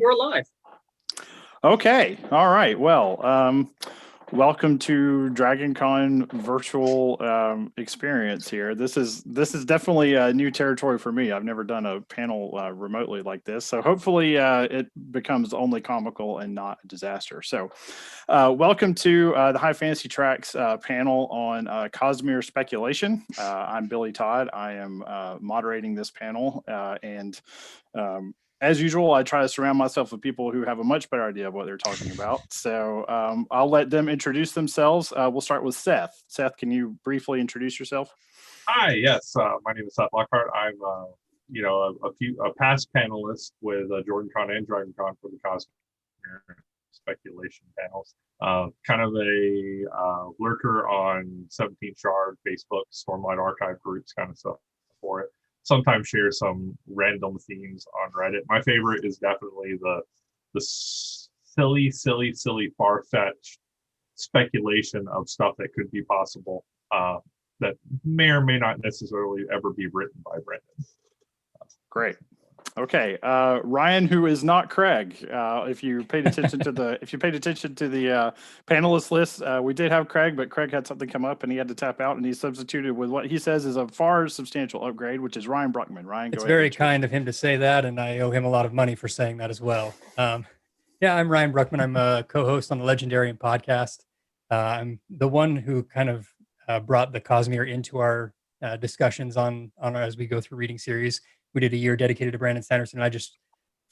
We're live. Okay. All right. Well, welcome to DragonCon virtual experience here. This is definitely a new territory for me. I've never done a panel remotely like this, so hopefully it becomes only comical and not a disaster. So, welcome to the High Fantasy Tracks panel on Cosmere speculation. I'm Billy Todd. I am moderating this panel, and as usual, I try to surround myself with people who have a much better idea of what they're talking about. So I'll let them introduce themselves. We'll start with Seth. Seth, can you briefly introduce yourself? Hi, yes, my name is Seth Lockhart. I'm, a past panelist with JordanCon and DragonCon for the Cosmere speculation panels. Kind of a lurker on 17th Shard, Facebook, Stormlight Archive groups, kind of stuff for it. Sometimes share some random themes on Reddit. My favorite is definitely the silly, far-fetched speculation of stuff that could be possible that may or may not necessarily ever be written by Brendan. Great. Okay, Ryan, who is not Craig. If you paid attention to the panelist list, we did have Craig, but Craig had something come up and he had to tap out, and he substituted with what he says is a far substantial upgrade, which is Ryan Bruckman. Ryan, it's very kind of him to say that, and I owe him a lot of money for saying that as well. Yeah, I'm Ryan Bruckman. I'm a co-host on the Legendarium podcast. I'm the one who kind of brought the Cosmere into our discussions on as we go through reading series. We did a year dedicated to Brandon Sanderson, and I just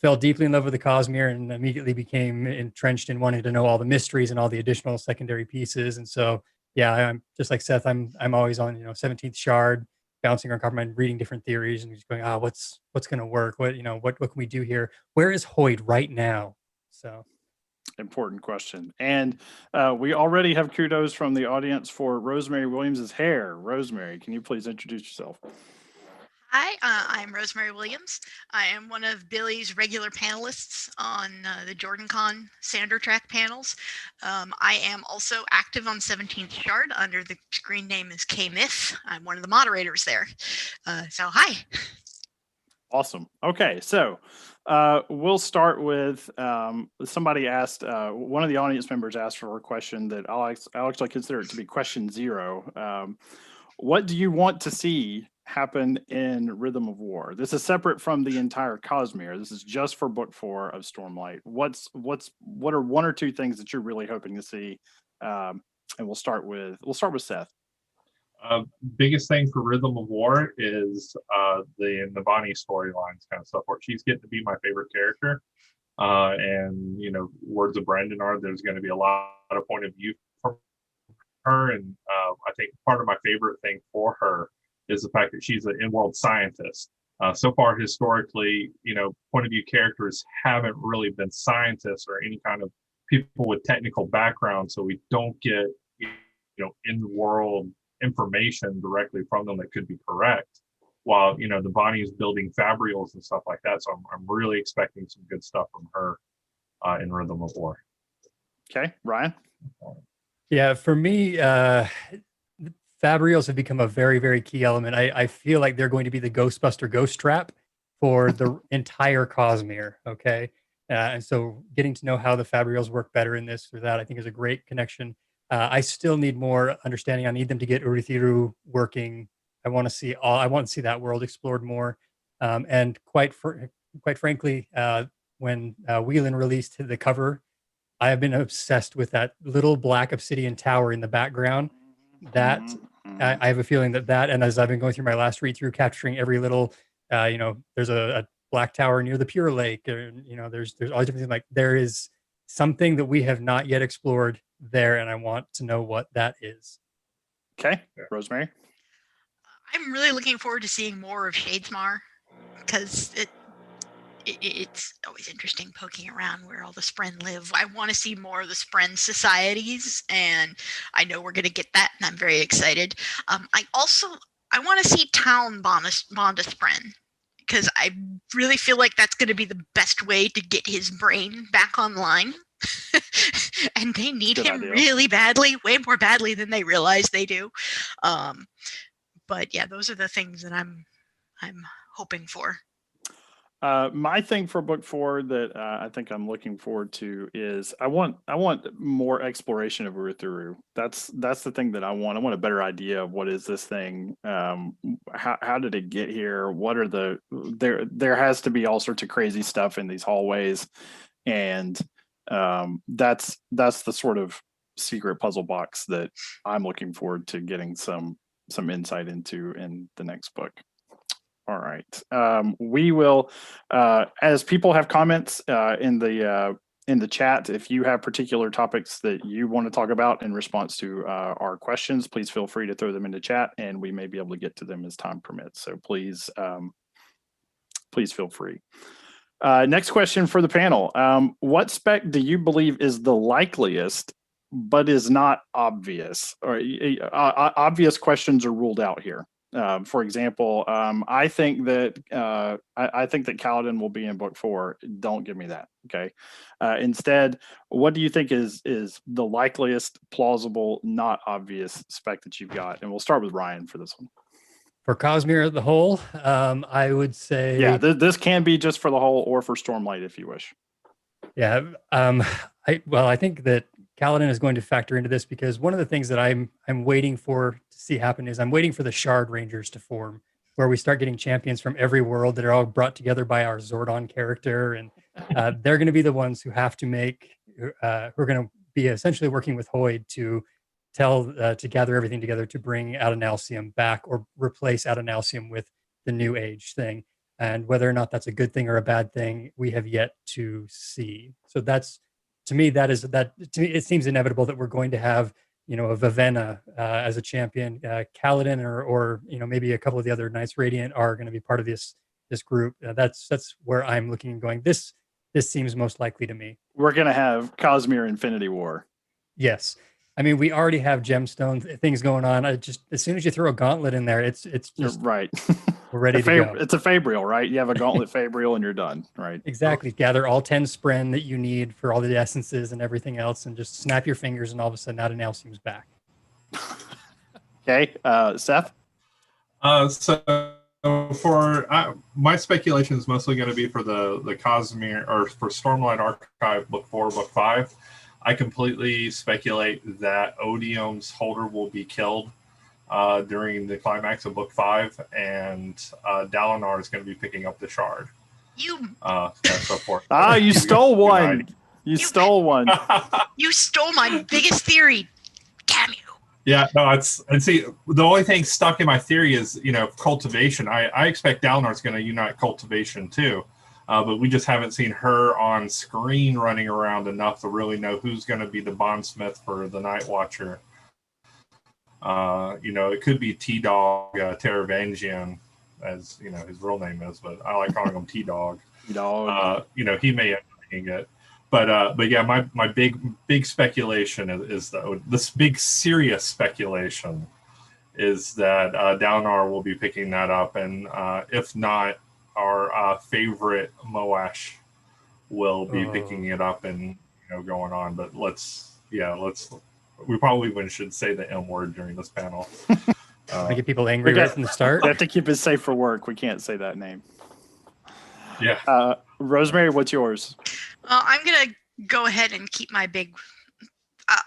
fell deeply in love with the Cosmere and immediately became entrenched in wanting to know all the mysteries and all the additional secondary pieces. And so, yeah, I'm just like Seth. I'm always on 17th Shard, bouncing around Coppermine, reading different theories and just going, what's going to work? What can we do here? Where is Hoyd right now? So. Important question. And we already have kudos from the audience for Rosemary Williams's hair. Rosemary, can you please introduce yourself? Hi, I'm Rosemary Williams. I am one of Billy's regular panelists on the JordanCon Sander Track panels. I am also active on 17th Shard under the screen name is K-Myth. I'm one of the moderators there. So hi. Awesome. Okay, so we'll start with somebody asked, one of the audience members asked for a question that I'll actually consider it to be question 0. What do you want to see happen in Rhythm of War? This is separate from the entire Cosmere. This is just for book 4 of Stormlight. What are one or two things that you're really hoping to see? And we'll start with Seth. Biggest thing for Rhythm of War is the Navani storylines kind of stuff, where she's getting to be my favorite character. And words of Brandon are there's going to be a lot of point of view from her, and I think part of my favorite thing for her is the fact that she's an in-world scientist. So far, historically, point of view characters haven't really been scientists or any kind of people with technical background, so we don't get in-world information directly from them that could be correct. While the Bonnie is building fabrials and stuff like that, so I'm really expecting some good stuff from her in Rhythm of War. Okay, Ryan. Yeah, for me, fabrials have become a very, very key element. I feel like they're going to be the Ghostbuster ghost trap for the entire Cosmere. Okay, and so getting to know how the fabrials work better in this or that, I think, is a great connection. I still need more understanding. I need them to get Urithiru working. I want to see that world explored more. And quite frankly, when Whelan released the cover, I have been obsessed with that little black obsidian tower in the background. That I have a feeling that, and as I've been going through my last read through, capturing every little, there's a black tower near the Pure Lake. There's all different things. Like, there is something that we have not yet explored there, and I want to know what that is. Okay, Rosemary. I'm really looking forward to seeing more of Shadesmar, because it's always interesting poking around where all the Spren live. I want to see more of the Spren societies, and I know we're going to get that, and I'm very excited. I want to see Town Bonda Spren, because I really feel like that's going to be the best way to get his brain back online. And they need him really badly, way more badly than they realize they do. But yeah, those are the things that I'm hoping for. My thing for book 4 that I think I'm looking forward to is I want more exploration of Urthuru. That's the thing that I want. I want a better idea of what is this thing. How did it get here? What are there has to be all sorts of crazy stuff in these hallways, and that's the sort of secret puzzle box that I'm looking forward to getting some insight into in the next book. All right. We will, as people have comments in the chat, if you have particular topics that you want to talk about in response to our questions, please feel free to throw them into chat, and we may be able to get to them as time permits. So please, please feel free. Next question for the panel. What spec do you believe is the likeliest, but is not obvious? Or obvious questions are ruled out here. For example, I think that I think that Kaladin will be in book 4. Don't give me that. Okay. Instead, what do you think is the likeliest, plausible, not obvious spec that you've got? And we'll start with Ryan for this one. For Cosmere as the whole, I would say, yeah, this can be just for the whole or for Stormlight if you wish. Yeah, I think that Kaladin is going to factor into this because one of the things that I'm waiting for to see happen is I'm waiting for the Shard Rangers to form, where we start getting champions from every world that are all brought together by our Zordon character, and they're going to be the ones who have to make, who are going to be essentially working with Hoyd to to gather everything together to bring Adonalsium back or replace Adonalsium with the New Age thing. And whether or not that's a good thing or a bad thing, we have yet to see. So that's, to me, it seems inevitable that we're going to have, a Vivenna as a champion. Kaladin or maybe a couple of the other Knights Radiant are going to be part of this group. That's where I'm looking and going, this seems most likely to me. We're going to have Cosmere Infinity War. Yes. I mean, we already have gemstone things going on. As soon as you throw a gauntlet in there, it's just right. We're ready to go. It's a Fabrial, right? You have a gauntlet Fabrial and you're done, right? Exactly. Gather all 10 spren that you need for all the essences and everything else, and just snap your fingers, and all of a sudden, Adonalsium's back. Okay, Seth. So for my speculation is mostly going to be for the Cosmere or for Stormlight Archive Book 4, Book 5. I completely speculate that Odium's holder will be killed during the climax of Book 5, and Dalinar is going to be picking up the shard. That's so forth. You stole one. You stole one. You stole my biggest theory. Damn you. Yeah, no, and see, the only thing stuck in my theory is, cultivation. I expect Dalinar's going to unite cultivation too. But we just haven't seen her on screen running around enough to really know who's going to be the bondsmith for the Night Watcher. It could be T-Dog Teravangian, as his real name is, but I like calling him T-Dog. T-Dog. He may end up being it. But yeah, my big speculation is this big serious speculation is that Dalinar will be picking that up, and if not, our favorite Moash will be picking it up and going on. But we probably should say the M word during this panel. To get people angry right from the start. We have to keep it safe for work. We can't say that name. Yeah. Rosemary, what's yours? I'm gonna go ahead and keep my big.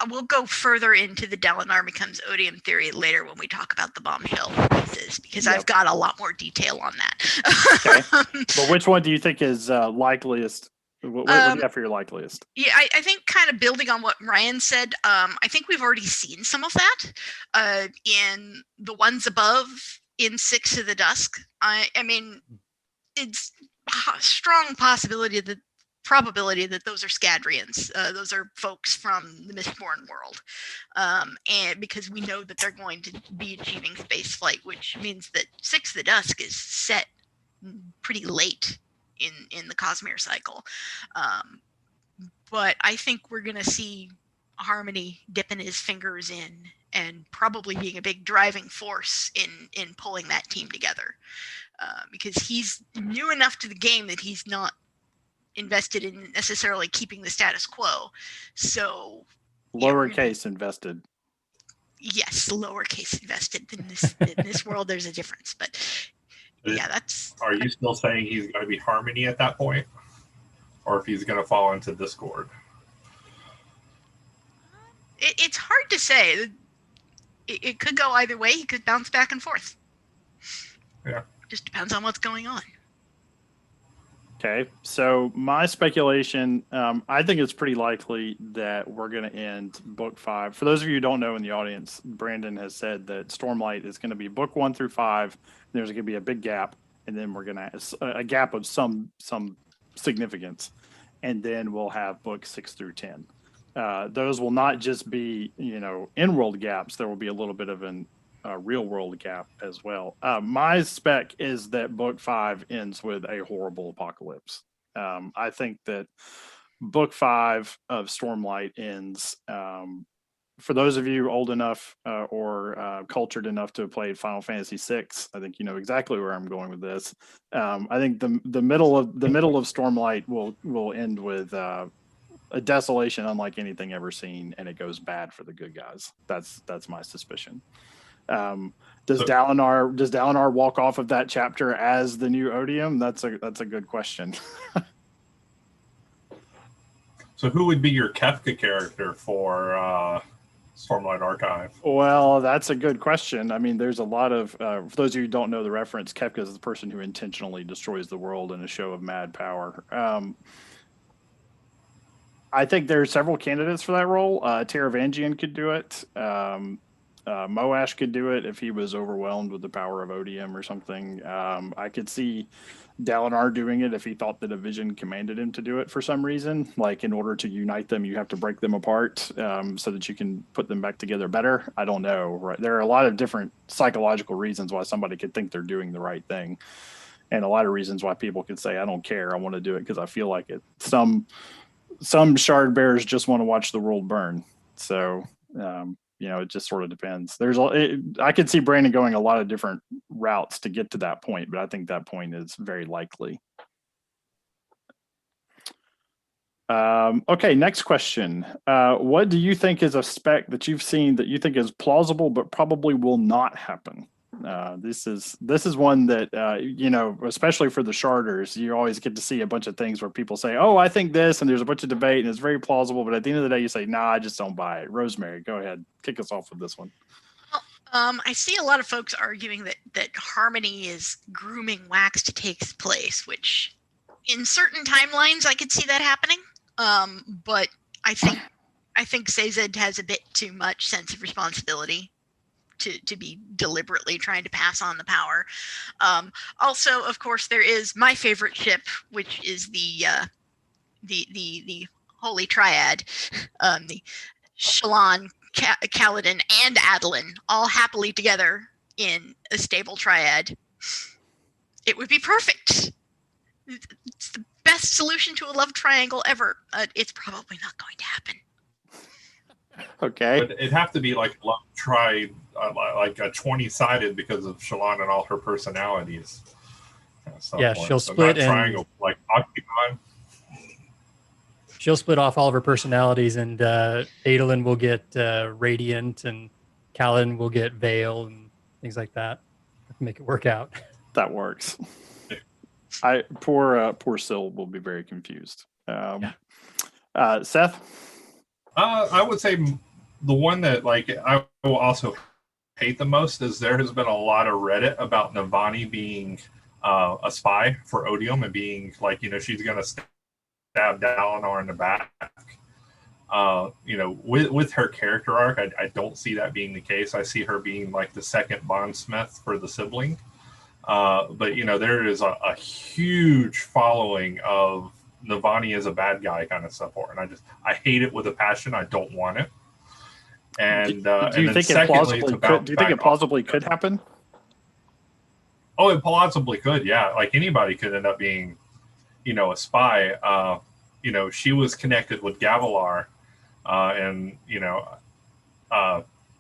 We'll go further into the Dalinar becomes Odium theory later when we talk about the bombshell pieces, because I've got a lot more detail on that. Okay. But which one do you think is likeliest? What do you have for your likeliest? Yeah, I think kind of building on what Ryan said, I think we've already seen some of that in the ones above in Six of the Dusk. I mean, it's a strong probability that those are Scadrians. Those are folks from the Mistborn world. And because we know that they're going to be achieving space flight, which means that Six of the Dusk is set pretty late in the Cosmere cycle. But I think we're going to see Harmony dipping his fingers in and probably being a big driving force in pulling that team together. Because he's new enough to the game that he's not invested in necessarily keeping the status quo. So lowercase invested. Yes, lowercase invested. In this world, there's a difference. But Yeah, that's. Are you still saying he's going to be Harmony at that point? Or if he's going to fall into Discord? It's hard to say. It could go either way. He could bounce back and forth. Yeah. Just depends on what's going on. Okay, so my speculation, I think it's pretty likely that we're going to end book 5. For those of you who don't know in the audience, Brandon has said that Stormlight is going to be book 1 through 5. There's going to be a big gap, and then we're going to have a gap of some significance, and then we'll have book 6 through 10. Those will not just be, in-world gaps. There will be a little bit of a real world gap as well. My spec is that book 5 ends with a horrible apocalypse. I think that book 5 of Stormlight ends. For those of you old enough or cultured enough to have played Final Fantasy VI, I think you know exactly where I'm going with this. I think the middle of Stormlight will end with a desolation unlike anything ever seen, and it goes bad for the good guys. That's my suspicion. Does Dalinar walk off of that chapter as the new Odium? That's a good question. So who would be your Kefka character for Stormlight Archive? Well, that's a good question. I mean, there's a lot of for those of you who don't know the reference, Kefka is the person who intentionally destroys the world in a show of mad power. I think there are several candidates for that role. Taravangian could do it. Moash could do it if he was overwhelmed with the power of Odium or something. I could see Dalinar doing it if he thought that a vision commanded him to do it for some reason. Like, in order to unite them, you have to break them apart so that you can put them back together better. I don't know. Right? There are a lot of different psychological reasons why somebody could think they're doing the right thing, and a lot of reasons why people could say, "I don't care. I want to do it because I feel like it." Some shard bearers just want to watch the world burn. So. It just sort of depends. I could see Brandon going a lot of different routes to get to that point, but I think that point is very likely. Okay, next question. What do you think is a spec that you've seen that you think is plausible but probably will not happen? This is one that especially for the sharders, you always get to see a bunch of things where people say, "Oh, I think this," and there's a bunch of debate, and it's very plausible. But at the end of the day, you say, "Nah, I just don't buy it." Rosemary, go ahead, kick us off with this one. Well, I see a lot of folks arguing that Harmony is grooming Wax to take place, which in certain timelines I could see that happening. But I think Sazed has a bit too much sense of responsibility to be deliberately trying to pass on the power. Also, of course, there is my favorite ship, which is the Holy Triad, the Shallan, Kaladin, and Adolin, all happily together in a stable triad. It would be perfect. It's the best solution to a love triangle ever. It's probably not going to happen. Okay. But it'd have to be like a love triad, like a 20-sided because of Shallan and all her personalities. Yeah, she'll split not triangle, like Octagon. She'll split off all of her personalities, and Adolin will get Radiant, and Kaladin will get Veil, and things like that. Make it work out. That works. Poor Syl will be very confused. Seth? I would say the one that I will also hate the most is there has been a lot of Reddit about Navani being a spy for Odium and being she's going to stab Dalinar in the back. With her character arc, I don't see that being the case. I see her being like the second bondsmith for the sibling. But there is a huge following of Navani as a bad guy kind of support, and I hate it with a passion. I don't want it. And do you think it plausibly could happen? Oh, it plausibly could. Yeah, like anybody could end up being, a spy. She was connected with Gavilar, and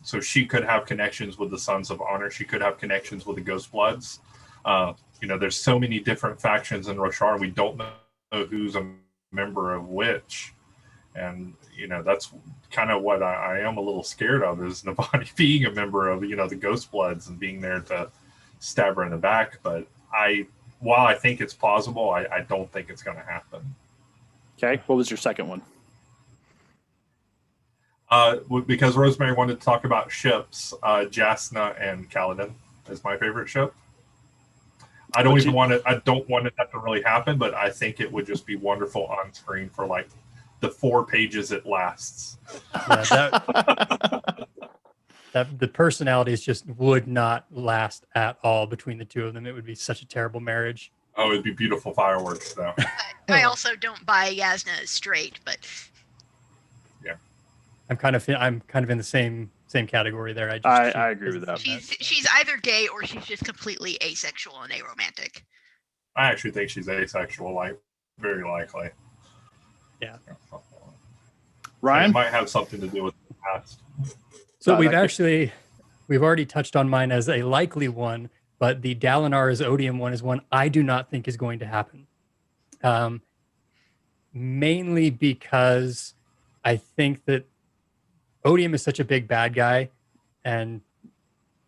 so she could have connections with the Sons of Honor. She could have connections with the Ghost Bloods. There's so many different factions in Roshar. We don't know who's a member of which, and that's kind of what I am a little scared of, is Navani being a member of the Ghost Bloods and being there to stab her in the back. But while I think it's plausible, I don't think it's going to happen. Okay, what was your second one? Because Rosemary wanted to talk about ships, Jasna and Kaladin is my favorite ship. I don't want it that to really happen, but I think it would just be wonderful on screen for like the 4 pages it lasts. Yeah, that the personalities just would not last at all between the two of them. It would be such a terrible marriage. Oh, it'd be beautiful fireworks though. I also don't buy Yasna as straight, but yeah, I'm kind of in the same category there. I agree with that. She's either gay or she's just completely asexual and aromantic. I actually think she's asexual, like very likely. Yeah. Ryan? It might have something to do with the past. So we've already touched on mine as a likely one, but the Dalinar as Odium one is one I do not think is going to happen. Mainly because I think that Odium is such a big bad guy and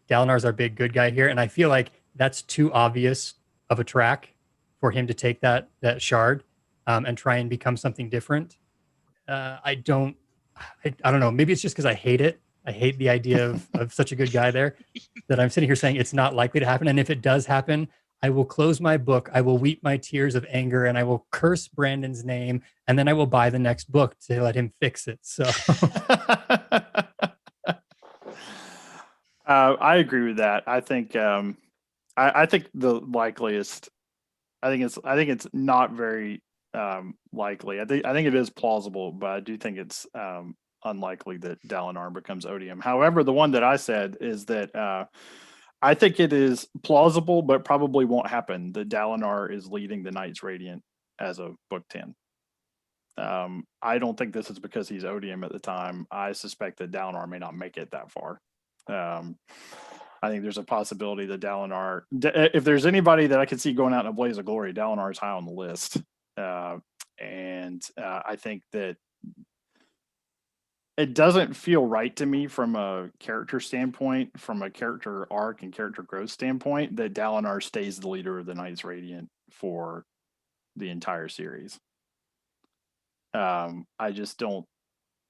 Dalinar's our big good guy here. And I feel like that's too obvious of a track for him to take that shard and try and become something different. I don't know. Maybe it's just because I hate it. I hate the idea of such a good guy there that I'm sitting here saying it's not likely to happen. And if it does happen, I will close my book. I will weep my tears of anger and I will curse Brandon's name. And then I will buy the next book to let him fix it. So I agree with that. I think I think the likeliest. I think it's not very likely. I think it is plausible, but I do think it's unlikely that Dalinar becomes Odium. However, the one that I said is that I think it is plausible, but probably won't happen. That Dalinar is leading the Knights Radiant as of book 10. I don't think this is because he's Odium at the time. I suspect that Dalinar may not make it that far. I think there's a possibility that Dalinar, if there's anybody that I could see going out in a blaze of glory, Dalinar is high on the list. And I think that it doesn't feel right to me from a character standpoint, from a character arc and character growth standpoint, that Dalinar stays the leader of the Knights Radiant for the entire series. I just don't.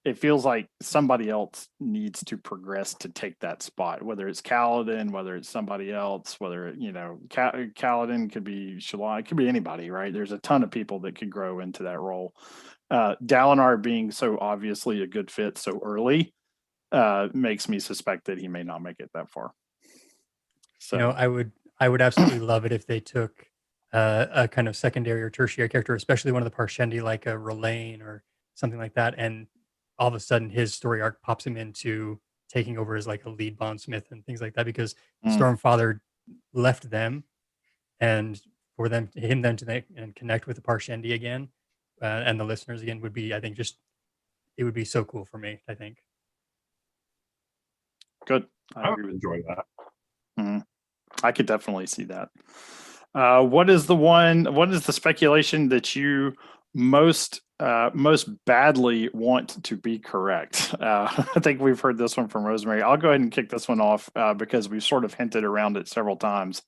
It feels like somebody else needs to progress to take that spot, whether it's Kaladin, whether it's somebody else, whether, Kaladin could be Shalon, it could be anybody, right? There's a ton of people that could grow into that role. Dalinar being so obviously a good fit so early makes me suspect that he may not make it that far. So, I would absolutely love it if they took a kind of secondary or tertiary character, especially one of the Parshendi, like a R'lain or something like that, and all of a sudden his story arc pops him into taking over as like a lead bondsmith and things like that, because Stormfather left them, and for him then to connect with the Parshendi again and the listeners again would be, I think, it would be so cool for me, I think. Good. I would enjoy that. Mm-hmm. I could definitely see that. What is the speculation that you most badly want to be correct? I think we've heard this one from Rosemary. I'll go ahead and kick this one off because we've sort of hinted around it several times.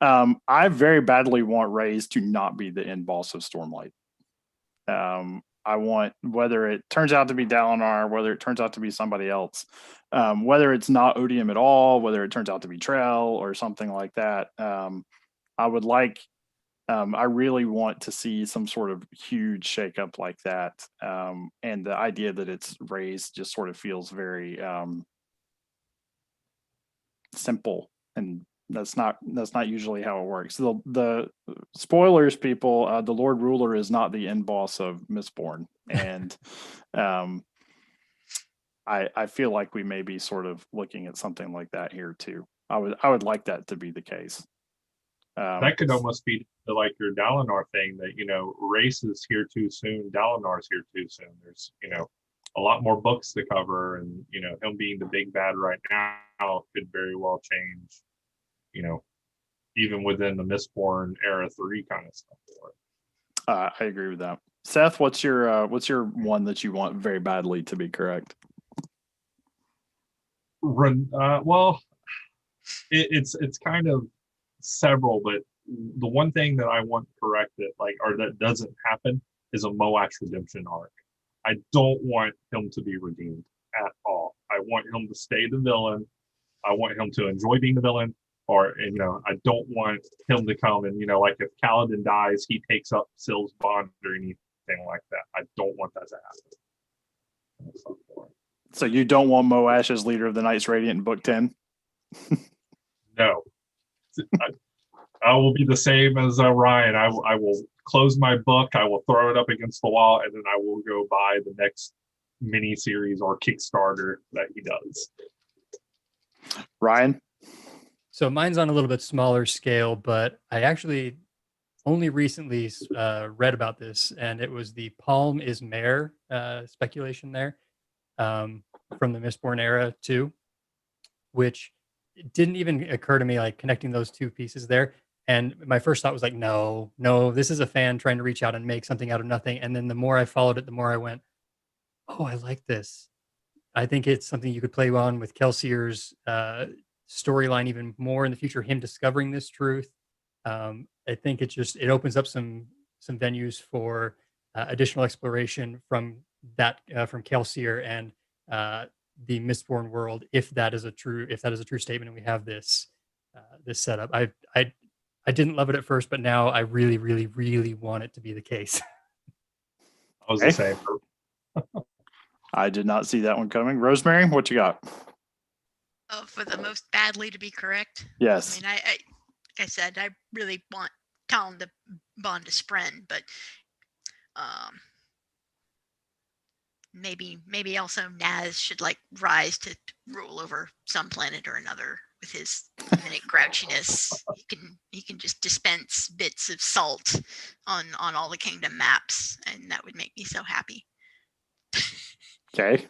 I very badly want Reyes to not be the end boss of Stormlight. I want, whether it turns out to be Dalinar, whether it turns out to be somebody else, whether it's not Odium at all, whether it turns out to be Trell or something like that. I would like, I really want to see some sort of huge shakeup like that. And the idea that it's Reyes just sort of feels very simple, and that's not usually how it works. The spoilers, people, the Lord Ruler is not the end boss of Mistborn, and I feel like we may be sort of looking at something like that here too. I would like that to be the case. That could almost be like your Dalinar thing, that Race is here too soon, Dalinar's here too soon. There's a lot more books to cover, and him being the big bad right now could very well change. Even within the Mistborn era 3 kind of stuff. I agree with that. Seth, what's your one that you want very badly to be correct? Well, it's kind of several, but the one thing that I want corrected, or that doesn't happen, is a Moash redemption arc. I don't want him to be redeemed at all. I want him to stay the villain. I want him to enjoy being the villain. I don't want him to come and, like if Kaladin dies, he takes up Syl's bond or anything like that. I don't want that to happen. So you don't want Moash as leader of the Knights Radiant in book 10? No. I will be the same as Ryan. I will close my book. I will throw it up against the wall, and then I will go buy the next mini series or Kickstarter that he does. Ryan? So mine's on a little bit smaller scale, but I actually only recently read about this, and it was the Palm is Mare speculation there from the Mistborn era too, which didn't even occur to me, like connecting those two pieces there. And my first thought was like, no, this is a fan trying to reach out and make something out of nothing. And then the more I followed it, the more I went, oh, I like this. I think it's something you could play on with Kelsier's storyline even more in the future, him discovering this truth. I think it opens up some venues for additional exploration from Kelsier and the Mistborn world, if that is a true statement, and we have this setup. I didn't love it at first, but now I really, really, really want it to be the case. I was the same. I did not see that one coming. Rosemary, what you got? Oh, for the most badly to be correct? Yes. I mean, like I said, I really want Talon to bond to Spren, but maybe also Naz should rise to rule over some planet or another with his minute grouchiness. He can just dispense bits of salt on all the kingdom maps, and that would make me so happy. Okay.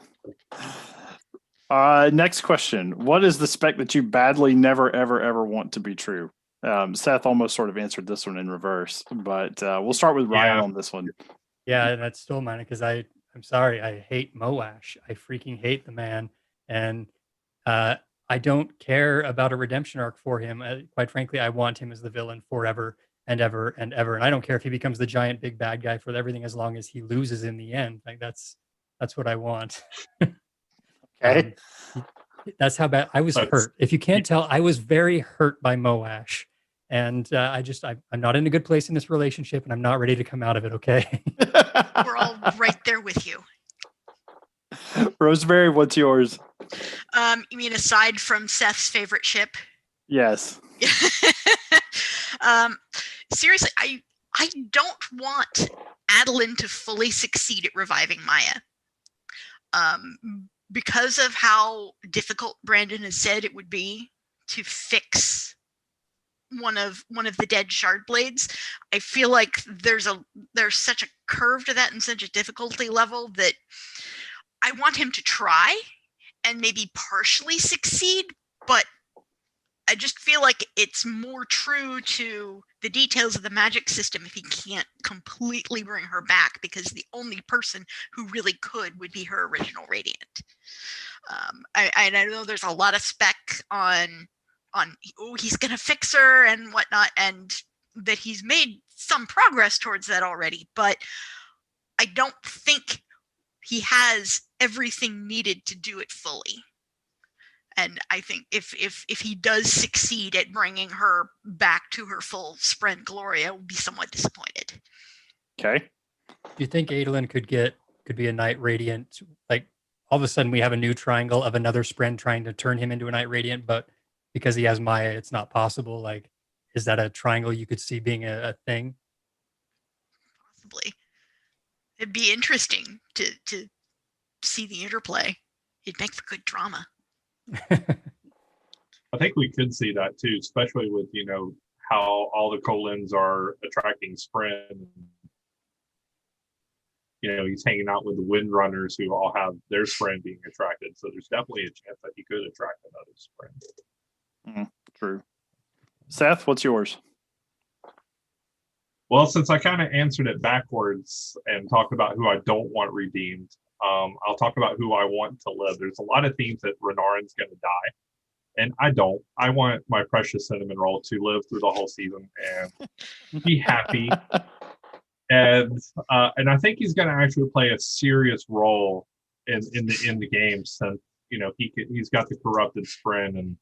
Next question. What is the spec that you badly never, ever, ever want to be true? Seth almost sort of answered this one in reverse, but we'll start with Ryan on this one. Yeah, that's still mine, because I'm sorry, I hate Moash. I freaking hate the man. And I don't care about a redemption arc for him. Quite frankly, I want him as the villain forever and ever and ever. And I don't care if he becomes the giant big bad guy for everything, as long as he loses in the end. Like that's what I want. Okay. That's how bad I was hurt. If you can't tell, I was very hurt by Moash. And I'm not in a good place in this relationship, and I'm not ready to come out of it. Okay. We're all right there with you. Rosemary, what's yours? You mean aside from Seth's favorite ship? Yes. Seriously, I don't want Adeline to fully succeed at reviving Maya. Because of how difficult Brandon has said it would be to fix one of the dead shard blades, I feel like there's such a curve to that and such a difficulty level that I want him to try and maybe partially succeed, but I just feel like it's more true to the details of the magic system if he can't completely bring her back, because the only person who really could would be her original Radiant. I know there's a lot of spec on he's gonna fix her and whatnot, and that he's made some progress towards that already, but I don't think he has everything needed to do it fully. And I think if he does succeed at bringing her back to her full Spren glory, I will be somewhat disappointed. Okay. Do you think Adolin could be a Knight Radiant? Like all of a sudden we have a new triangle of another Spren trying to turn him into a Knight Radiant, but because he has Maya, it's not possible. Like, is that a triangle you could see being a thing? Possibly. It'd be interesting to see the interplay. It'd make for good drama. I think we could see that too, especially with how all the Kolins are attracting Spren. He's hanging out with the Windrunners who all have their Spren being attracted. So there's definitely a chance that he could attract another Spren. True. Seth, what's yours? Well, since I kind of answered it backwards and talked about who I don't want redeemed, I'll talk about who I want to live. There's a lot of themes that Renarin's going to die, And I don't. I want my precious cinnamon roll to live through the whole season and be happy. And I think he's going to actually play a serious role in the game, since he's got the corrupted Spren, and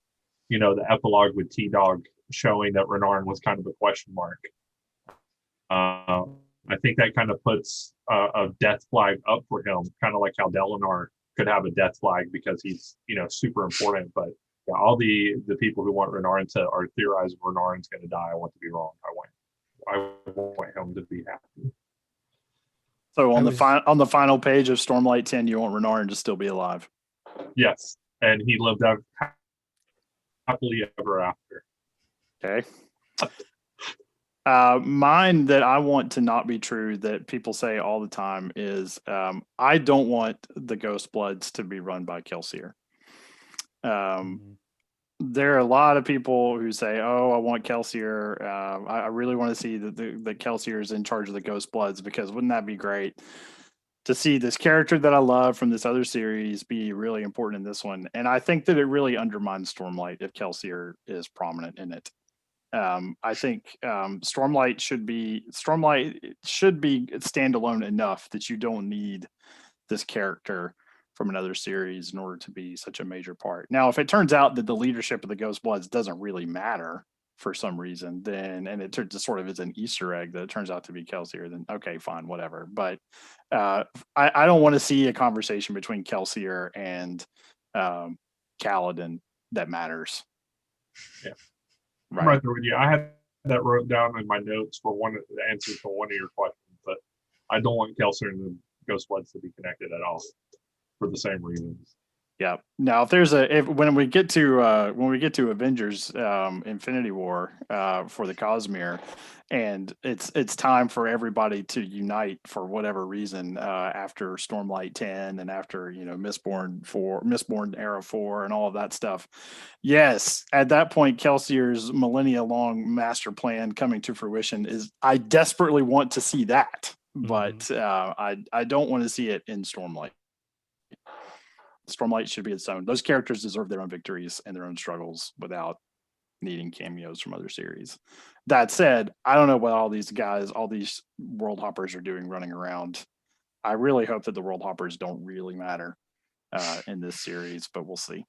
the epilogue with T-Dog showing that Renarin was kind of a question mark. I think that kind of puts a death flag up for him, kind of like how Delinar could have a death flag because he's super important. But yeah, all the people who want Renarin are theorizing Renarin's going to die. I want to be wrong. I want him to be happy. So on the final page of Stormlight 10, you want Renarin to still be alive. Yes, and he lived out happily ever after. Okay. Mine that I want to not be true, that people say all the time, is I don't want the Ghost Bloods to be run by Kelsier. There are a lot of people who say, "Oh, I want Kelsier. I really want to see that Kelsier is in charge of the Ghost Bloods, because wouldn't that be great to see this character that I love from this other series be really important in this one?" And I think that it really undermines Stormlight if Kelsier is prominent in it. I think Stormlight should be standalone enough that you don't need this character from another series in order to be such a major part. Now, if it turns out that the leadership of the Ghost Bloods doesn't really matter for some reason, then, and it just sort of is an Easter egg that it turns out to be Kelsier, then okay, fine, whatever. But I don't want to see a conversation between Kelsier and Kaladin that matters. Yeah. Right. I'm right there with you. I had that wrote down in my notes for one of the answers for one of your questions, but I don't want Kelsier and the Ghost Bloods to be connected at all for the same reasons. Yeah. Now, when we get to Avengers Infinity War for the Cosmere, and it's time for everybody to unite for whatever reason after Stormlight 10 and after Mistborn Era 4 and all of that stuff. Yes, at that point, Kelsier's millennia-long master plan coming to fruition I desperately want to see that, but I don't want to see it in Stormlight. Stormlight should be its own. Those characters deserve their own victories and their own struggles without needing cameos from other series. That said, I don't know what all these world hoppers are doing running around. I really hope that the world hoppers don't really matter in this series, but we'll see.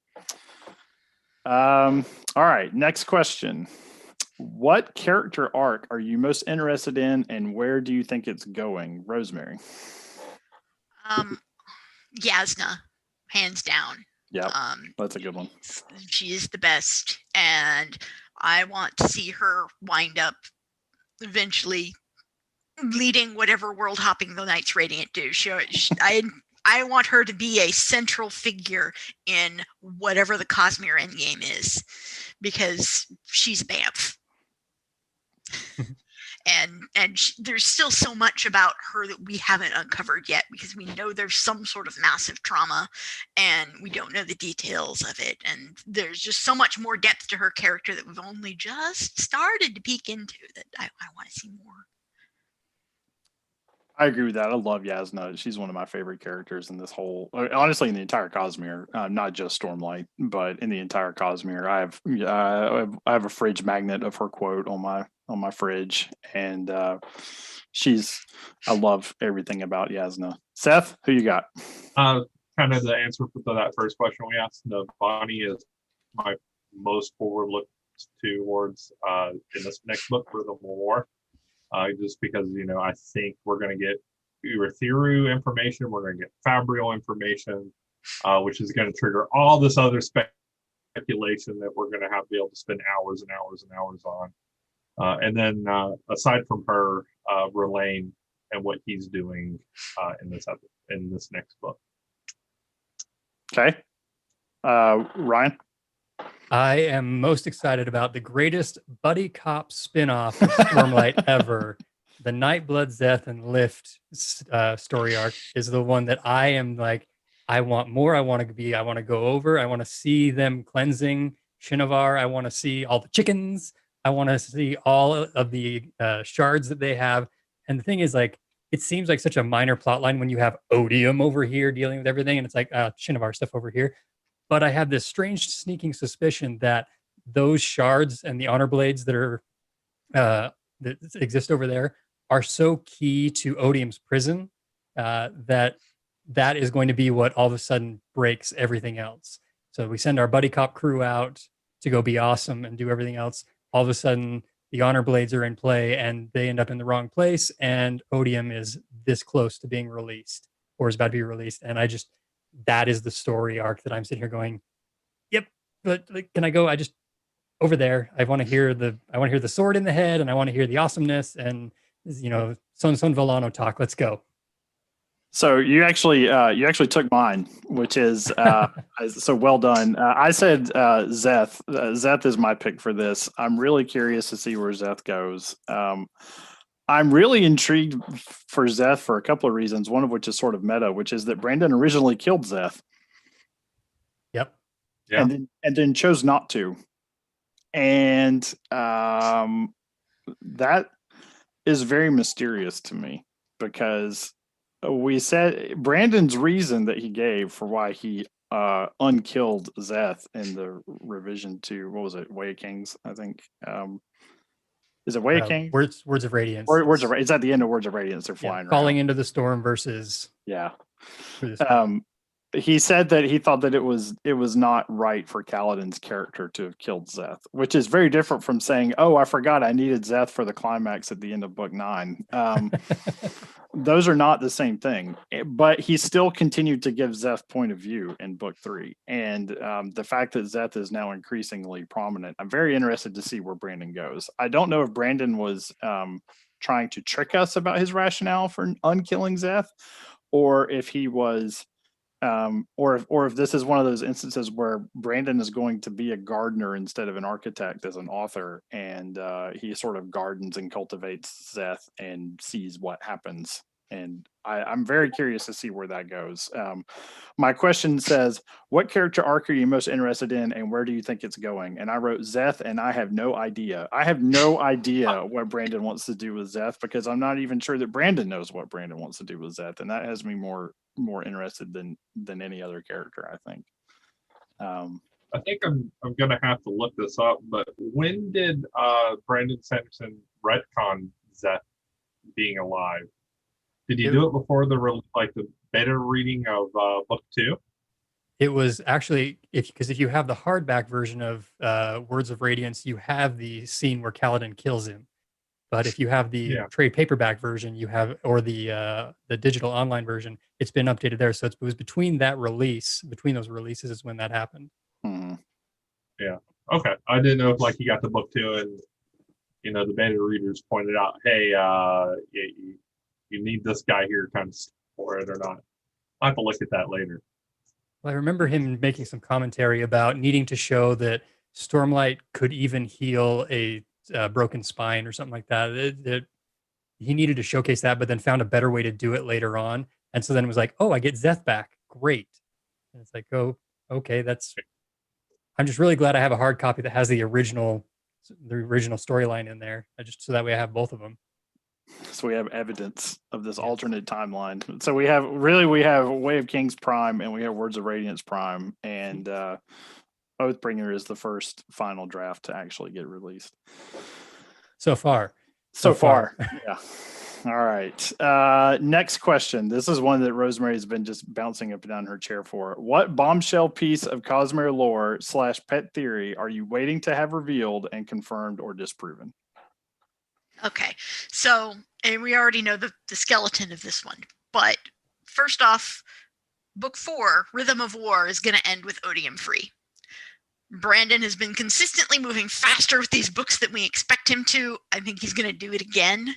All right, next question. What character arc are you most interested in, and where do you think it's going? Rosemary. Yasna. Hands down. Yeah, that's a good one. She is the best, and I want to see her wind up eventually leading whatever world hopping the Knights Radiant do. I want her to be a central figure in whatever the Cosmere endgame is, because she's Bamf. And there's still so much about her that we haven't uncovered yet, because we know there's some sort of massive trauma and we don't know the details of it. And there's just so much more depth to her character that we've only just started to peek into, that I want to see more. I agree with that. I love Yasna. She's one of my favorite characters in this whole, honestly, in the entire Cosmere, not just Stormlight, but in the entire Cosmere. I have a fridge magnet of her quote on my fridge, and I love everything about Yasna. Seth, who you got? Kind of the answer to that first question we asked. Bonnie is my most forward look towards in this next book for the War. Just because, I think we're going to get Urithiru information, we're going to get Fabrial information, which is going to trigger all this other speculation that we're going to be able to spend hours and hours and hours on. And then aside from her, Verlaine and what he's doing in this next book. Okay. Ryan? I am most excited about the greatest buddy cop spinoff of Stormlight ever. The Nightblood, Zeth, and Lift story arc is the one that I am like, I want more. I want to go over. I want to see them cleansing Shinovar. I want to see all the chickens. I want to see all of the shards that they have. And the thing is, like, it seems like such a minor plot line when you have Odium over here dealing with everything, and it's like Shinovar stuff over here. But I have this strange sneaking suspicion that those shards and the honor blades that are that exist over there are so key to Odium's prison that is going to be what all of a sudden breaks everything else. So we send our buddy cop crew out to go be awesome and do everything else. All of a sudden, the honor blades are in play and they end up in the wrong place, and Odium is this close to being released or is about to be released. And that is the story arc that I'm sitting here going, yep, but like, can I go? I just over there. I want to hear the sword in the head, and I want to hear the awesomeness and Son Villano talk. Let's go. So you actually took mine, which is so well done. I said Zeth. Zeth is my pick for this. I'm really curious to see where Zeth goes. I'm really intrigued for Zeth for a couple of reasons. One of which is sort of meta, which is that Brandon originally killed Zeth. Yep. Yeah. And then chose not to. And that is very mysterious to me, because we said Brandon's reason that he gave for why he unkilled Zeth in the revision to, what was it, Way of Kings, I think. Is it Way of Kings? Words of Radiance. It's at the end of Words of Radiance. They're flying around. Falling into the storm versus he said that he thought that it was not right for Kaladin's character to have killed Zeth, which is very different from saying, "Oh, I forgot I needed Zeth for the climax at the end of book 9." Those are not the same thing. But he still continued to give Zeth point of view in book 3, and the fact that Zeth is now increasingly prominent, I'm very interested to see where Brandon goes. I don't know if Brandon was trying to trick us about his rationale for unkilling Zeth, or if he was. Or if this is one of those instances where Brandon is going to be a gardener instead of an architect as an author, and he sort of gardens and cultivates Zeth and sees what happens. And I'm very curious to see where that goes. My question says, what character arc are you most interested in, and where do you think it's going? And I wrote Zeth, and I have no idea. I have no idea what Brandon wants to do with Zeth, because I'm not even sure that Brandon knows what Brandon wants to do with Zeth, and that has me more interested than any other character, I think. I think I'm gonna have to look this up, but when did Brandon Sanderson retcon Zeth being alive? Did he do it before the beta reading of book 2? It was actually because if you have the hardback version of Words of Radiance, you have the scene where Kaladin kills him. But if you have the trade paperback version, or the digital online version, it's been updated there. So it was between those releases is when that happened. Mm-hmm. Yeah. Okay. I didn't know if he got to book 2 and the beta readers pointed out, hey, you need this guy here kind of for it or not. I'll have to look at that later. Well, I remember him making some commentary about needing to show that Stormlight could even heal a broken spine or something like that. He needed to showcase that, but then found a better way to do it later on. And so then it was like, oh, I get Zeth back. Great. And it's like, oh, okay, I'm just really glad I have a hard copy that has the original storyline in there. So that way I have both of them. So we have evidence of this alternate timeline. So we have Way of Kings Prime, and we have Words of Radiance Prime, and Oathbringer is the first final draft to actually get released. So far. Yeah. All right. Next question. This is one that Rosemary has been just bouncing up and down her chair for. What bombshell piece of Cosmere lore / pet theory are you waiting to have revealed and confirmed or disproven? Okay, so, and we already know the skeleton of this one, but first off, book 4, Rhythm of War, is going to end with Odium free. Brandon has been consistently moving faster with these books than we expect him to. I think he's going to do it again.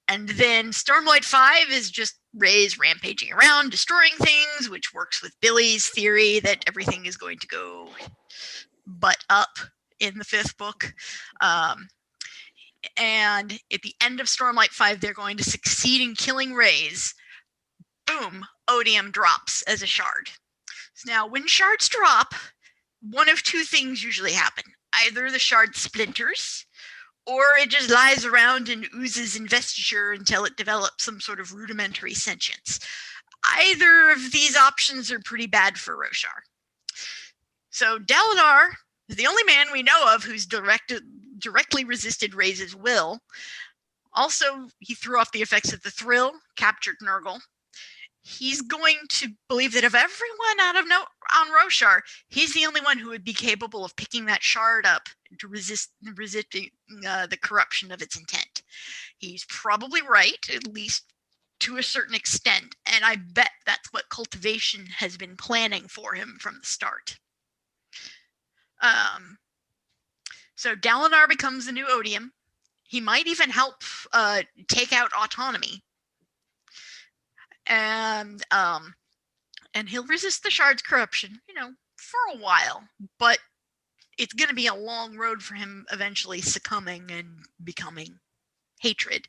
And then Stormlight 5 is just Reyes rampaging around, destroying things, which works with Billy's theory that everything is going to go butt up in the 5th book. And at the end of Stormlight 5, they're going to succeed in killing Reyes. Boom, Odium drops as a shard. So now, when shards drop, one of two things usually happen. Either the shard splinters, or it just lies around and oozes investiture until it develops some sort of rudimentary sentience. Either of these options are pretty bad for Roshar. So Dalinar is the only man we know of who's directly resisted Ray's will. Also, he threw off the effects of the thrill, captured Nurgle. He's going to believe that of everyone on Roshar, he's the only one who would be capable of picking that shard up to resisting the corruption of its intent. He's probably right, at least to a certain extent, and I bet that's what cultivation has been planning for him from the start. So Dalinar becomes the new Odium. He might even help take out autonomy. And he'll resist the shard's corruption, for a while, but it's going to be a long road for him eventually succumbing and becoming hatred.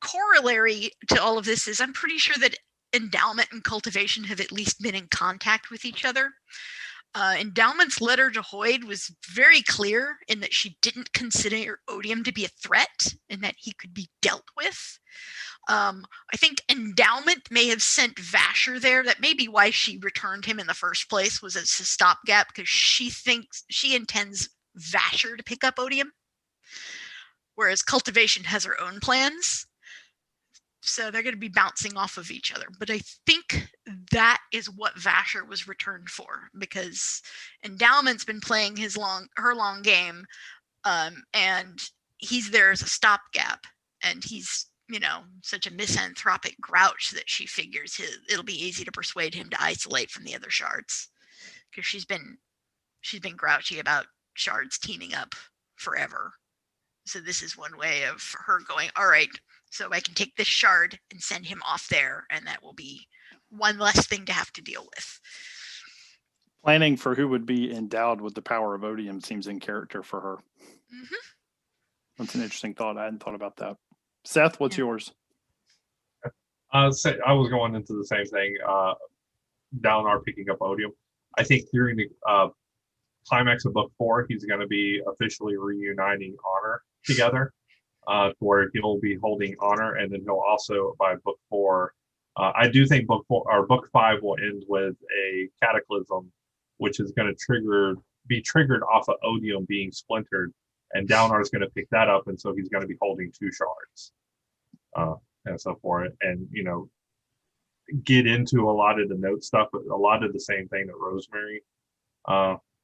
Corollary to all of this is I'm pretty sure that endowment and cultivation have at least been in contact with each other. Endowment's letter to Hoyd was very clear in that she didn't consider Odium to be a threat and that he could be dealt with. I think Endowment may have sent Vasher there. That may be why she returned him in the first place, was as a stopgap, because she intends Vasher to pick up Odium, whereas Cultivation has her own plans. So they're going to be bouncing off of each other. But I think that is what Vasher was returned for, because Endowment's been playing her long game, and he's there as a stopgap. And he's, such a misanthropic grouch that she figures it'll be easy to persuade him to isolate from the other shards, because she's been grouchy about shards teaming up forever. So this is one way of her going, all right, so I can take this shard and send him off there, and that will be one less thing to have to deal with. Planning for who would be endowed with the power of Odium seems in character for her. Mm-hmm. That's an interesting thought. I hadn't thought about that. Seth, what's yours? I was going into the same thing. Dalinar picking up Odium. I think during the climax of book 4, he's going to be officially reuniting Honor together, where he'll be holding Honor, and then he'll also, by book 4, I do think book 5 will end with a cataclysm, which is going to be triggered off of Odium being splintered, and Dalinar is going to pick that up, and so he's going to be holding 2 shards, and so forth, and get into a lot of the note stuff, but a lot of the same thing that Rosemary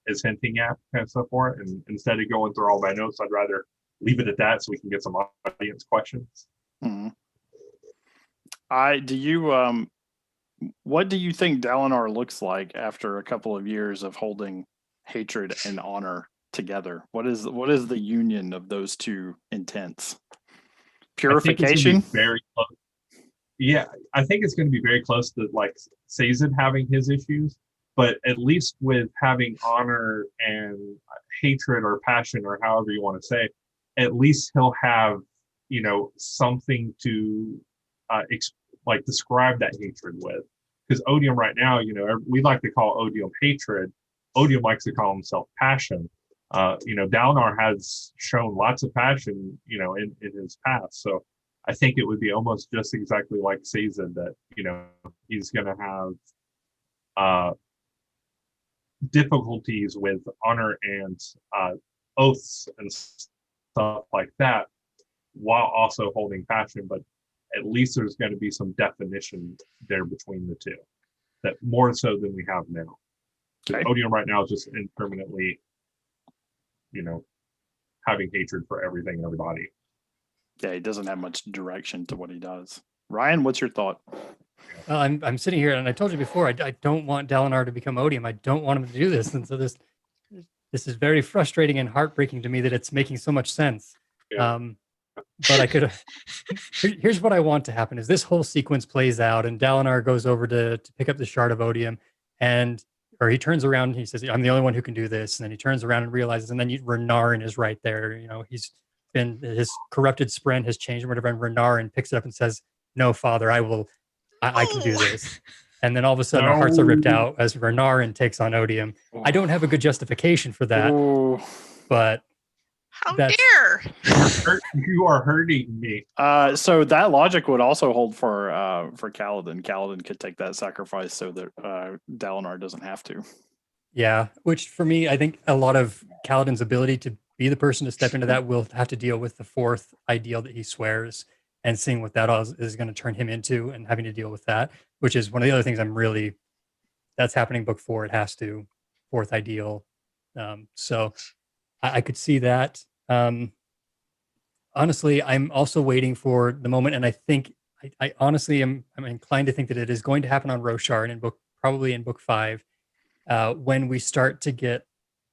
is hinting at, and so forth. And instead of going through all my notes, I'd rather leave it at that so we can get some audience questions. Mm-hmm. What do you think Dalinar looks like after a couple of years of holding hatred and honor together? What is the union of those two intents? Purification? Very close. Yeah, I think it's going to be very close to like Sazed having his issues, but at least with having honor and hatred or passion or however you want to say, at least he'll have, something to describe that hatred with. Because Odium right now, we like to call Odium hatred. Odium likes to call himself passion. Dalinar has shown lots of passion, in his past. So I think it would be almost just exactly like Sazed, that, he's going to have difficulties with honor and oaths and stuff like that, while also holding passion. But at least there's going to be some definition there between the two, that more so than we have now. Okay. Odium right now is just impermanently, having hatred for everything and everybody. Yeah, he doesn't have much direction to what he does. Ryan, what's your thought? Well, I'm sitting here, and I told you before, I don't want Dalinar to become Odium. I don't want him to do this, and so this is very frustrating and heartbreaking to me that it's making so much sense. Yeah. But I could. Here's what I want to happen: is this whole sequence plays out, and Dalinar goes over to pick up the shard of Odium, or he turns around and he says, "I'm the only one who can do this," and then he turns around and realizes, and then Renarin is right there. His corrupted spren has changed or whatever, and Renarin picks it up and says, "No, Father, I can do this." And then all of a sudden, our hearts are ripped out as Renarin takes on Odium. I don't have a good justification for that, but how dare you are hurting me. So that logic would also hold for Kaladin. Kaladin could take that sacrifice so that Dalinar doesn't have to. Yeah, which for me, I think a lot of Kaladin's ability to be the person to step into that will have to deal with the fourth ideal that he swears and seeing what that is going to turn him into and having to deal with that, which is one of the other things that's happening book 4. It has to, fourth ideal. So I could see that. Honestly, I'm also waiting for the moment, and I think I honestly I'm inclined to think that it is going to happen on Roshar and probably in book 5, when we start to get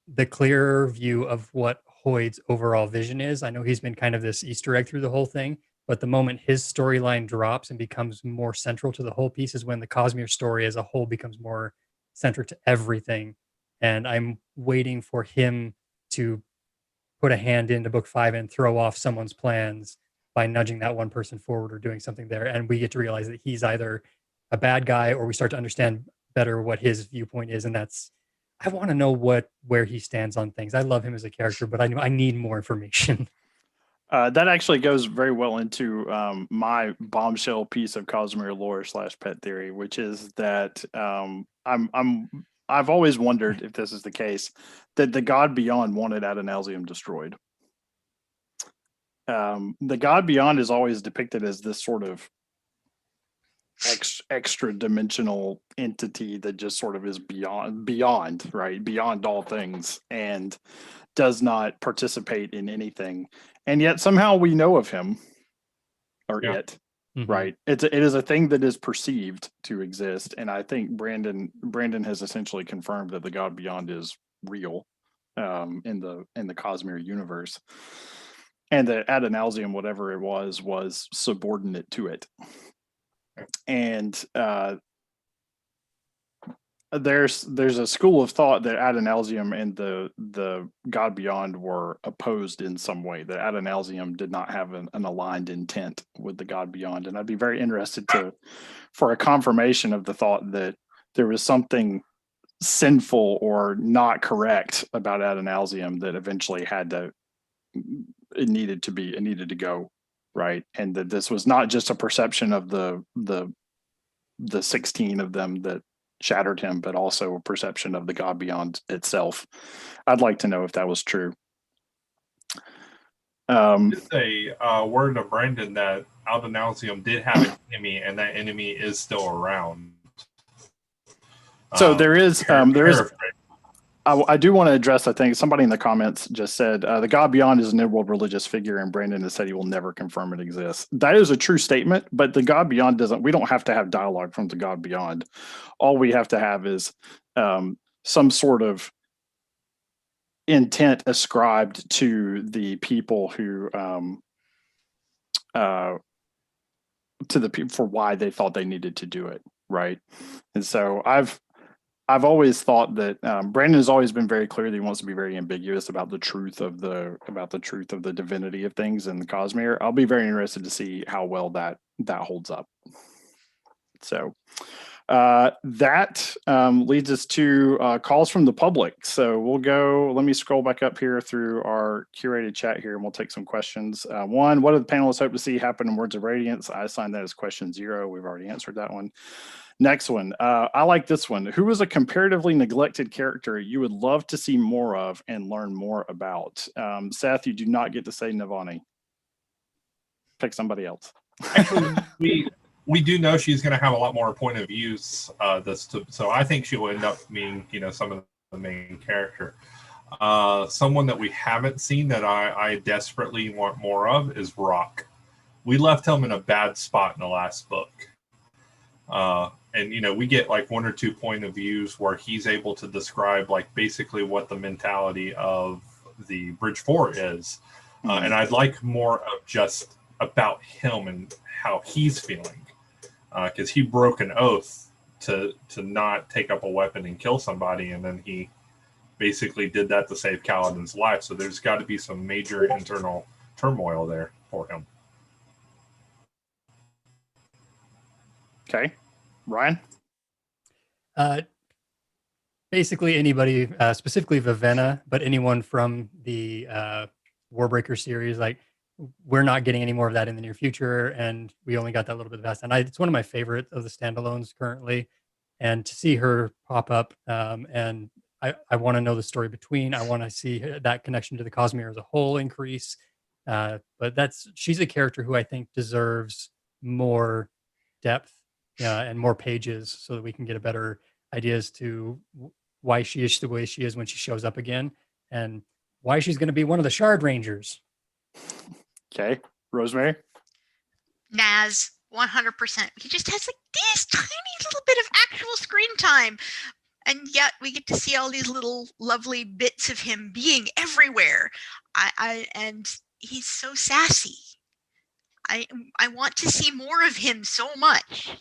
the clearer view of what Hoyd's overall vision is. I know he's been kind of this Easter egg through the whole thing, but the moment his storyline drops and becomes more central to the whole piece is when the Cosmere story as a whole becomes more central to everything. And I'm waiting for him to put a hand into book 5 and throw off someone's plans by nudging that one person forward or doing something there. And we get to realize that he's either a bad guy or we start to understand better what his viewpoint is. And I want to know where he stands on things. I love him as a character, but I need more information. That actually goes very well into my bombshell piece of Cosmere lore / pet theory, which is that I've always wondered if this is the case, that the God Beyond wanted Adonalsium destroyed. The God Beyond is always depicted as this sort of extra dimensional entity that just sort of is beyond, right? Beyond all things, and does not participate in anything. And yet somehow we know of him, or it. Mm-hmm. Right. It is a thing that is perceived to exist. And I think Brandon has essentially confirmed that the God Beyond is real in the Cosmere universe. And that Adonalsium, whatever it was subordinate to it. And there's a school of thought that Adonalsium and the God Beyond were opposed in some way, that Adonalsium did not have an aligned intent with the God Beyond. And I'd be very interested for a confirmation of the thought that there was something sinful or not correct about Adonalsium that eventually it needed to go, right? And that this was not just a perception of the 16 of them that shattered him, but also a perception of the God Beyond itself. I'd like to know if that was true. Just a word to Brandon that Adonalsium did have an enemy, and that enemy is still around. So there is. I do want to address, I think somebody in the comments just said, the God Beyond is an in-world religious figure, and Brandon has said he will never confirm it exists. That is a true statement, but the God Beyond we don't have to have dialogue from the God Beyond. All we have to have is some sort of intent ascribed to the people who, for why they thought they needed to do it, right? And so I've always thought that Brandon has always been very clear that he wants to be very ambiguous about the truth of the divinity of things in the Cosmere. I'll be very interested to see how well that holds up. So that leads us to calls from the public. So we'll go. Let me scroll back up here through our curated chat here, and we'll take some questions. One, what do the panelists hope to see happen in Words of Radiance? I assigned that as question 0. We've already answered that one. Next one. I like this one. Who is a comparatively neglected character you would love to see more of and learn more about? Seth, you do not get to say Navani. Pick somebody else. Actually, we do know she's going to have a lot more point of views. So I think she will end up being, some of the main character. Someone that we haven't seen that I desperately want more of is Rock. We left him in a bad spot in the last book. And, we get like 1 or 2 point of views where he's able to describe like basically what the mentality of the Bridge 4 is. And I'd like more of just about him and how he's feeling. Because he broke an oath to not take up a weapon and kill somebody. And then he basically did that to save Kaladin's life. So there's got to be some major internal turmoil there for him. Okay. Ryan? Basically anybody, specifically Vivenna, but anyone from the Warbreaker series. Like, we're not getting any more of that in the near future, and we only got that little bit of past. And it's one of my favorite of the standalones currently. And to see her pop up and I want to know the story between. I want to see that connection to the Cosmere as a whole increase. But she's a character who I think deserves more depth and more pages so that we can get a better idea as to why she is the way she is when she shows up again, and why she's going to be one of the Shard Rangers. Okay, Rosemary. Naz, 100%. He just has like this tiny little bit of actual screen time, and yet we get to see all these little lovely bits of him being everywhere. And he's so sassy. I want to see more of him so much.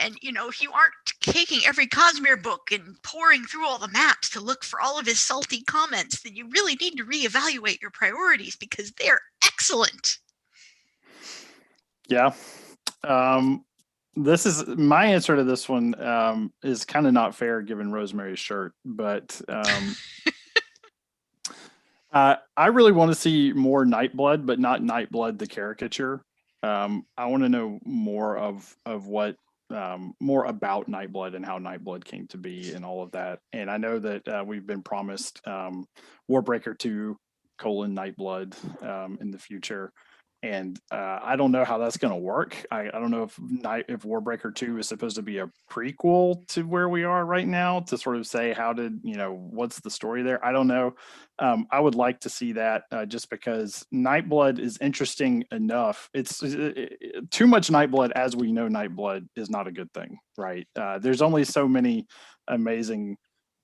And if you aren't taking every Cosmere book and pouring through all the maps to look for all of his salty comments, then you really need to reevaluate your priorities, because they're excellent. Yeah. This is my answer to this one. Is kind of not fair given Rosemary's shirt, but I really want to see more Nightblood, but not Nightblood the caricature. I want to know more of what more about Nightblood and how Nightblood came to be and all of that. And I know that we've been promised Warbreaker 2 : Nightblood in the future. And I don't know how that's going to work. I don't know if Warbreaker 2 is supposed to be a prequel to where we are right now, to sort of say what's the story there. I don't know. I would like to see that just because Nightblood is interesting enough. It's too much Nightblood, as we know, Nightblood is not a good thing, right? There's only so many amazing.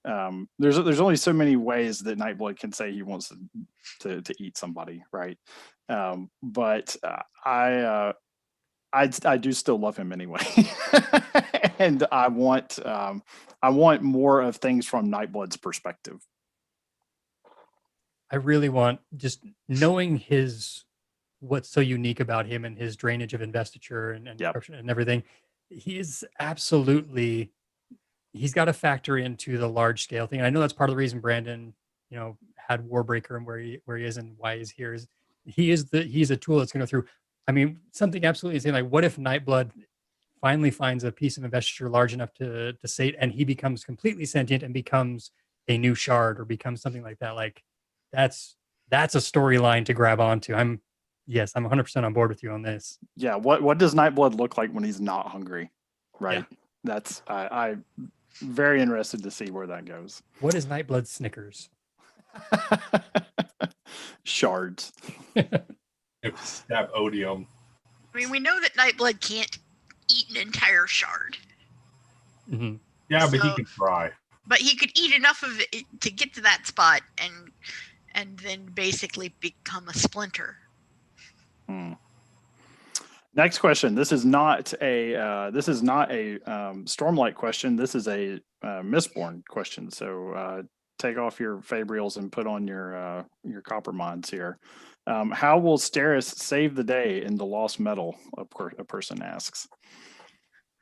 There's only so many ways that Nightblood can say he wants to eat somebody, right? But I do still love him anyway, and I want more of things from Nightblood's perspective. I really want, just knowing what's so unique about him and his drainage of investiture and corruption and everything. He's got to factor into the large scale thing. And I know that's part of the reason Brandon, had Warbreaker and where he is and why he's here. He's a tool that's going to go through. I mean, something absolutely insane. Like, what if Nightblood finally finds a piece of investiture large enough to sate, and he becomes completely sentient and becomes a new shard or becomes something like that? Like, that's a storyline to grab onto. I'm 100% on board with you on this. Yeah. What does Nightblood look like when he's not hungry? Right. Yeah. That's I'm very interested to see where that goes. What is Nightblood Snickers? Shards. Stab odium. I mean, we know that Nightblood can't eat an entire shard. Mm-hmm. Yeah, but he can try. But he could eat enough of it to get to that spot and then basically become a splinter. Next question. This is not a Stormlight question. This is a Mistborn question. So take off your Fabrials and put on your copper mods here. How will Steris save the day in the Lost Metal? A person asks.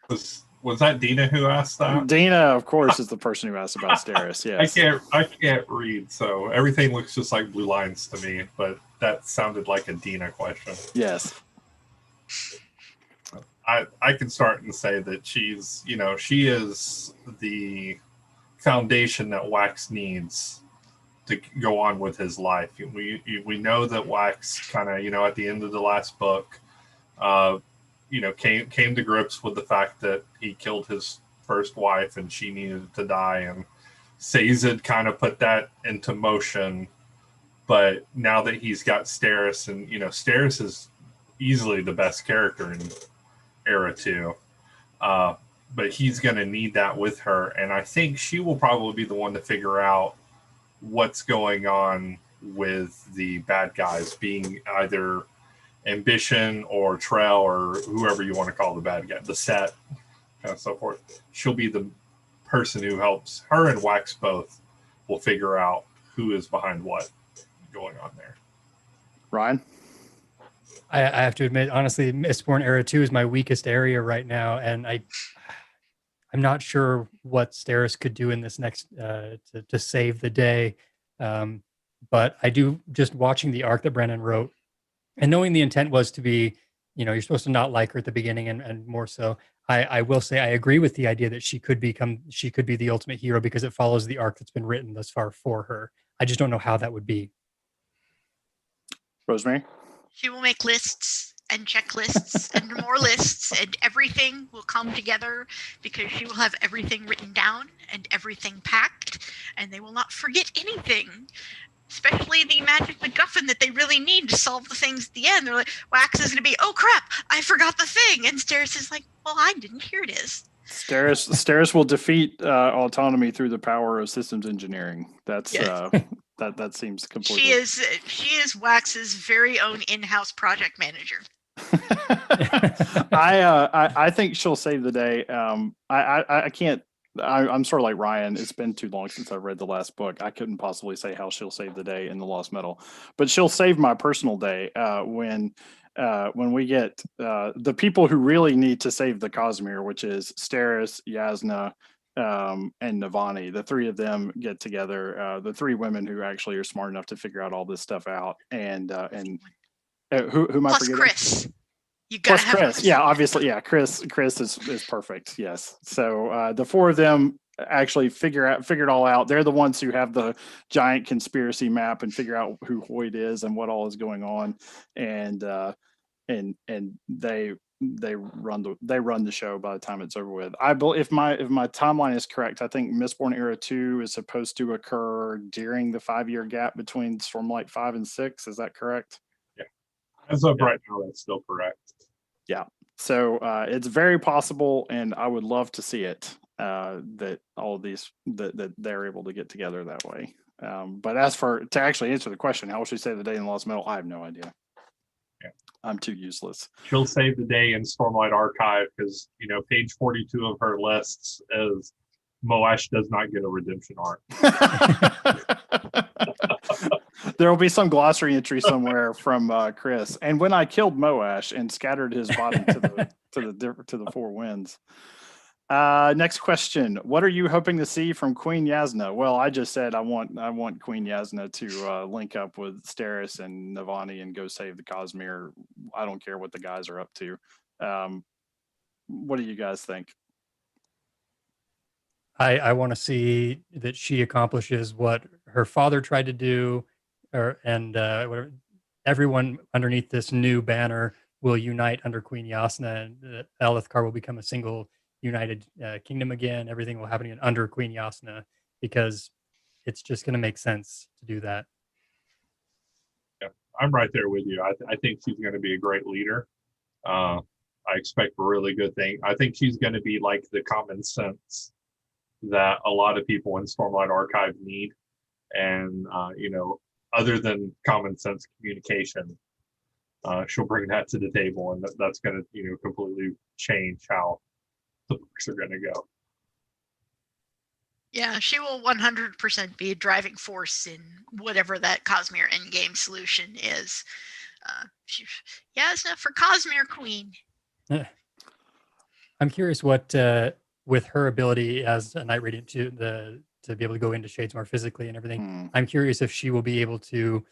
Was that Dina who asked that? Dina, of course, is the person who asked about Steris. Yes. I can't read, so everything looks just like blue lines to me. But that sounded like a Dina question. Yes. I can start and say that she is the foundation that Wax needs to go on with his life. We know that Wax kind of, at the end of the last book, came to grips with the fact that he killed his first wife and she needed to die, and Sazed kind of put that into motion. But now that he's got Steris, and Steris is easily the best character in Era 2, but he's going to need that with her, and I think she will probably be the one to figure out what's going on with the bad guys, being either Ambition or Trell or whoever you want to call the bad guy, the Set, kind of so forth. She'll be the person who helps her, and Wax both will figure out who is behind what going on there. Ryan? I have to admit, honestly, Mistborn Era 2 is my weakest area right now, and I'm not sure what Steris could do in this next to save the day. But I do, just watching the arc that Brandon wrote, and knowing the intent was to be, you're supposed to not like her at the beginning and more so. I will say I agree with the idea that she could be the ultimate hero because it follows the arc that's been written thus far for her. I just don't know how that would be. Rosemary? She will make lists and checklists and more lists, and everything will come together because she will have everything written down and everything packed, and they will not forget anything. Especially the magic MacGuffin that they really need to solve the things at the end. They're like, Wax is going to be, oh crap, I forgot the thing. And Steris is like, well, I didn't. Here it is. Steris will defeat autonomy through the power of systems engineering. That's Yeah. that seems completely. She is Wax's very own in-house project manager. I think she'll save the day. I can't. I'm sort of like Ryan. It's been too long since I've read the last book. I couldn't possibly say how she'll save the day in the Lost Metal, but she'll save my personal day when we get the people who really need to save the Cosmere, which is Steris, Yasna, and Navani. The three of them get together. The three women who actually are smart enough to figure out all this stuff out, and who am I Plus forgetting? Chris. You gotta Plus have Chris. Yeah, obviously. Yeah, Chris is perfect. Yes. So the four of them actually figure it all out. They're the ones who have the giant conspiracy map and figure out who Hoyt is and what all is going on, and they run the show by the time it's over with. I believe if my timeline is correct, I think Mistborn Era 2 is supposed to occur during the 5-year gap between Stormlight 5 and 6. Is that correct? Yeah. As of right now, that's still correct. Yeah. So it's very possible, and I would love to see it that all of these that they're able to get together that way. But as for to actually answer the question, how will she save the day in Lost Metal? I have no idea. Yeah. I'm too useless. She'll save the day in Stormlight Archive because page 42 of her lists is Moash does not get a redemption arc. There will be some glossary entry somewhere from Chris. And when I killed Moash and scattered his body to the four winds. Next question: what are you hoping to see from Queen Yasna? Well, I just said I want Queen Yasna to link up with Steris and Navani and go save the Cosmere. I don't care what the guys are up to. What do you guys think? I want to see that she accomplishes what her father tried to do, everyone underneath this new banner will unite under Queen Yasna, and Elithkar will become a single united kingdom again. Everything will happen under Queen Yasna because it's just going to make sense to do that. Yeah, I'm right there with you. I think she's going to be a great leader. I expect a really good thing. I think she's going to be like the common sense that a lot of people in Stormlight Archive need. And, other than common sense communication, she'll bring that to the table, and that's going to, completely change how the books are going to go. Yeah, she will 100% be a driving force in whatever that Cosmere endgame solution is. Yasna for Cosmere Queen. I'm curious what, with her ability as a Night Radiant to be able to go into Shadesmar physically and everything, I'm curious if she will be able to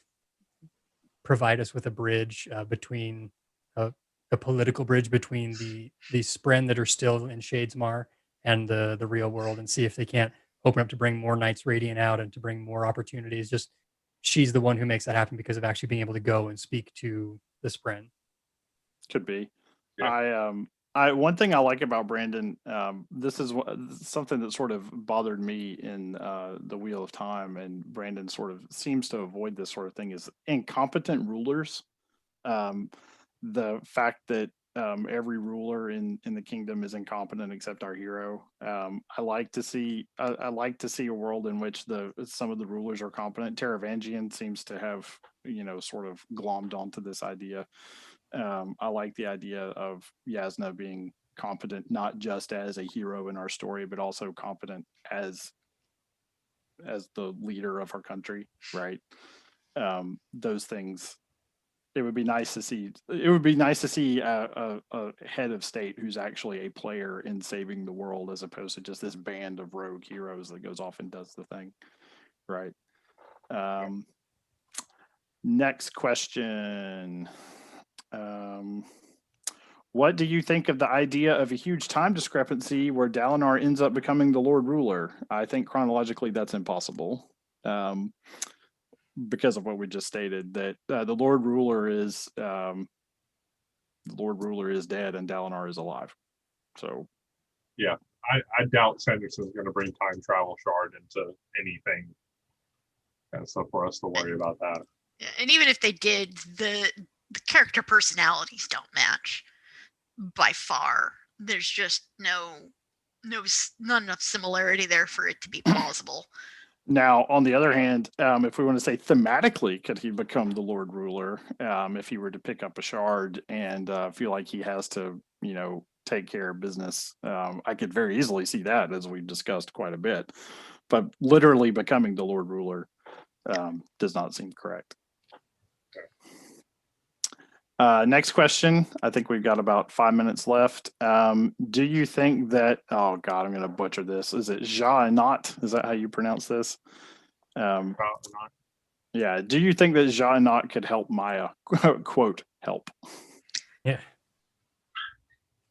provide us with a bridge between a political bridge between the Spren that are still in Shadesmar and the real world, and see if they can't open up to bring more Knights Radiant out and to bring more opportunities. Just she's the one who makes that happen because of actually being able to go and speak to the Spren. Could be. Yeah. One thing I like about Brandon, this is something that sort of bothered me in the Wheel of Time, and Brandon sort of seems to avoid this sort of thing, is incompetent rulers. The fact that every ruler in the kingdom is incompetent except our hero. I like to see a world in which some of the rulers are competent. Taravangian seems to have sort of glommed onto this idea. I like the idea of Yasna being competent, not just as a hero in our story, but also competent as the leader of our country, right? Those things. It would be nice to see. It would be nice to see a head of state who's actually a player in saving the world, as opposed to just this band of rogue heroes that goes off and does the thing, right? Next question. What do you think of the idea of a huge time discrepancy where Dalinar ends up becoming the Lord Ruler? I think chronologically that's impossible, because of what we just stated. That the Lord Ruler is dead and Dalinar is alive. So, yeah, I doubt Sanderson's going to bring time travel shard into anything, and so for us to worry about that. And even if they did, the character personalities don't match by far. There's just not enough similarity there for it to be plausible. now, on the other hand, if we want to say thematically, could he become the Lord Ruler if he were to pick up a shard and feel like he has to, take care of business? I could very easily see that, as we've discussed quite a bit. But literally becoming the Lord Ruler does not seem correct. Next question. I think we've got about 5 minutes left. Do you think that, oh God, I'm going to butcher this. Is it Ja'anat? Is that how you pronounce this? Yeah. Do you think that Ja'anat could help Maya? Quote, help. Yeah.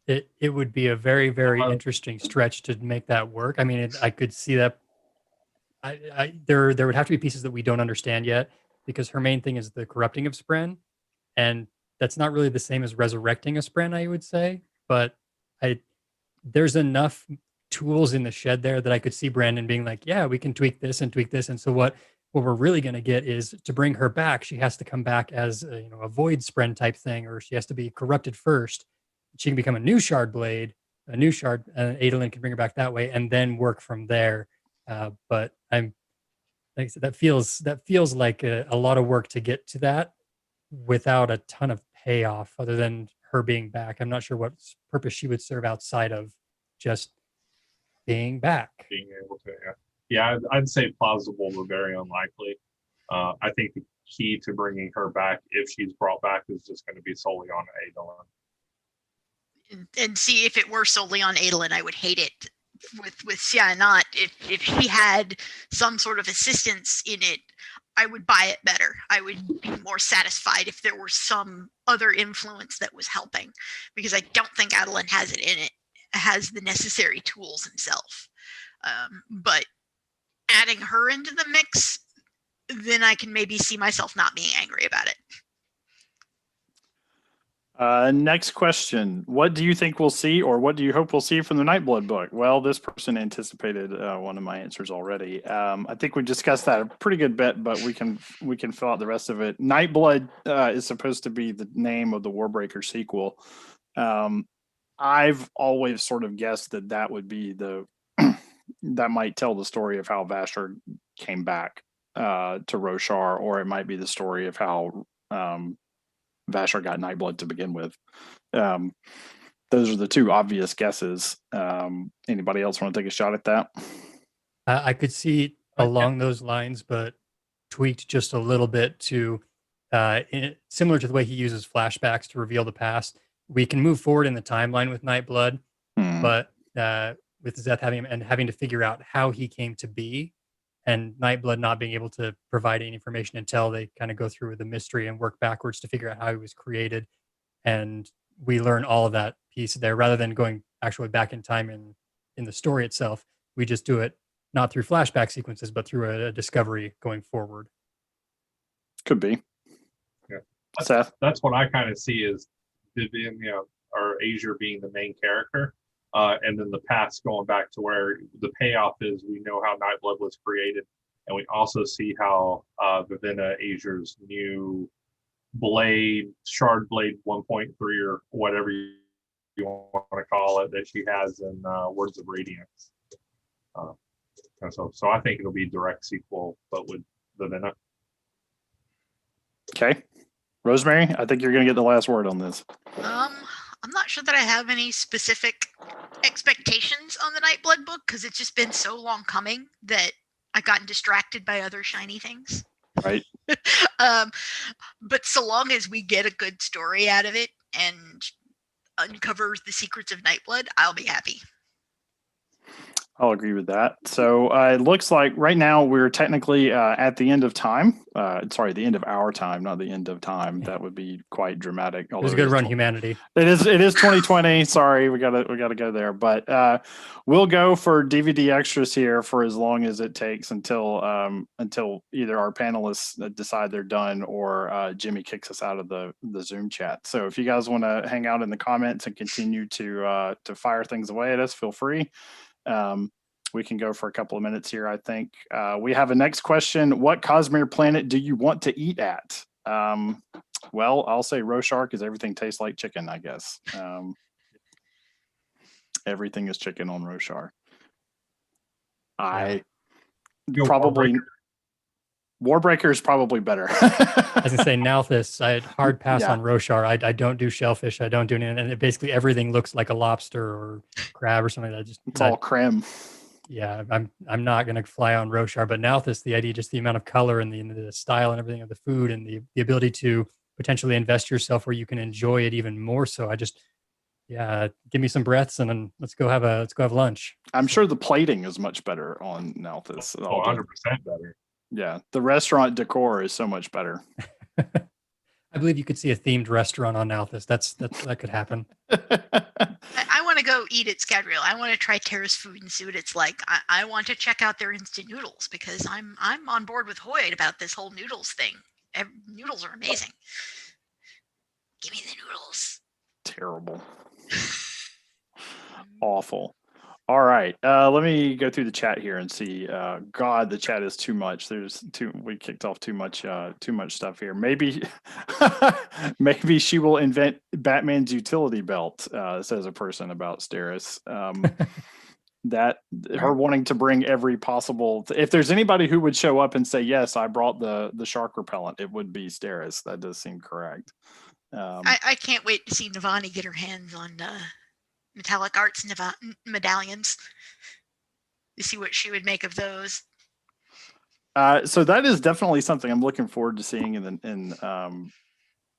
It would be a very, very interesting stretch to make that work. I mean, I could see that. There would have to be pieces that we don't understand yet, because her main thing is the corrupting of Spren, and that's not really the same as resurrecting a Spren, I would say. But there's enough tools in the shed there that I could see Brandon being like, yeah, we can tweak this and tweak this. And so what we're really going to get is, to bring her back, she has to come back as a void Spren type thing, or she has to be corrupted first. She can become a new shard blade, a new shard, and Adolin can bring her back that way, and then work from there. But like I said, that feels like a lot of work to get to that without a ton of payoff other than her being back. I'm not sure what purpose she would serve outside of just being back. Being able to, yeah, I'd say plausible but very unlikely. I think the key to bringing her back, if she's brought back, is just going to be solely on Adolin. And see, if it were solely on Adolin, I would hate it. With Syanat, if she had some sort of assistance in it, I would buy it better. I would be more satisfied if there were some other influence that was helping, because I don't think Adolin has it in it, has the necessary tools himself. But adding her into the mix, then I can maybe see myself not being angry about it. Next question. What do you think we'll see, or what do you hope we'll see from the Nightblood book? Well, this person anticipated one of my answers already. I think we discussed that a pretty good bit, but we can fill out the rest of it. Nightblood is supposed to be the name of the Warbreaker sequel. I've always sort of guessed that would be that might tell the story of how Vasher came back to Roshar, or it might be the story of how Vasher got Nightblood to begin with. Those are the two obvious guesses. Anybody else want to take a shot at that? I could see along those lines, but tweaked just a little bit to similar to the way he uses flashbacks to reveal the past. We can move forward in the timeline with Nightblood, but with Seth having to figure out how he came to be, and Nightblood not being able to provide any information until they kind of go through the mystery and work backwards to figure out how he was created. And we learn all of that piece there, rather than going actually back in time in the story itself. We just do it not through flashback sequences, but through a discovery going forward. Could be. Yeah. Seth? That's what I kind of see is Vivian, or Azure being the main character. And then the past going back to where the payoff is, we know how Nightblood was created, and we also see how Vivenna, Azure's new blade, shard blade 1.3 or whatever you want to call it, that she has in Words of Radiance. And so I think it'll be direct sequel, but with Vivenna. Okay. Rosemary, I think you're going to get the last word on this. I'm not sure that I have any specific expectations on the Nightblood book, because it's just been so long coming that I've gotten distracted by other shiny things. Right. But so long as we get a good story out of it and uncovers the secrets of Nightblood, I'll be happy. I'll agree with that. So it looks like right now we're technically at the end of time. Sorry, the end of our time, not the end of time. That would be quite dramatic. It was a good run, humanity. It is 2020. Sorry, we gotta go there. But we'll go for DVD extras here for as long as it takes until either our panelists decide they're done or Jimmy kicks us out of the Zoom chat. So if you guys want to hang out in the comments and continue to fire things away at us, feel free. We can go for a couple of minutes here. I think we have a next question. What Cosmere planet do you want to eat at? Well, I'll say Roshar because everything tastes like chicken, I guess. Everything is chicken on Roshar. I probably Warbreaker is probably better. I was gonna say Nalthus. I had hard pass on Roshar. I don't do shellfish. I don't do anything, and basically everything looks like a lobster or crab or something like that. It's all creme. Yeah, I'm not gonna fly on Roshar, but Nalthus, the idea, just the amount of color and the style and everything of the food and the ability to potentially invest yourself where you can enjoy it even more. So I just, give me some breaths and then let's go have lunch. I'm sure the plating is much better on Nalthus. 100% better. Yeah, the restaurant decor is so much better. I believe you could see a themed restaurant on Nalthus. That could happen. I want to go eat at Scadrial. I want to try Terra's food and see what it's like. I want to check out their instant noodles because I'm on board with Hoyt about this whole noodles thing. Noodles are amazing. Give me the noodles. Terrible. Awful. All right. Let me go through the chat here and see. God, the chat is too much. We kicked off too much stuff here. Maybe maybe she will invent Batman's utility belt, says a person about Steris. That her wanting to bring every possible, if there's anybody who would show up and say, yes, I brought the shark repellent, it would be Steris. That does seem correct. I can't wait to see Navani get her hands on metallic arts medallions to see what she would make of those. So that is definitely something I'm looking forward to seeing in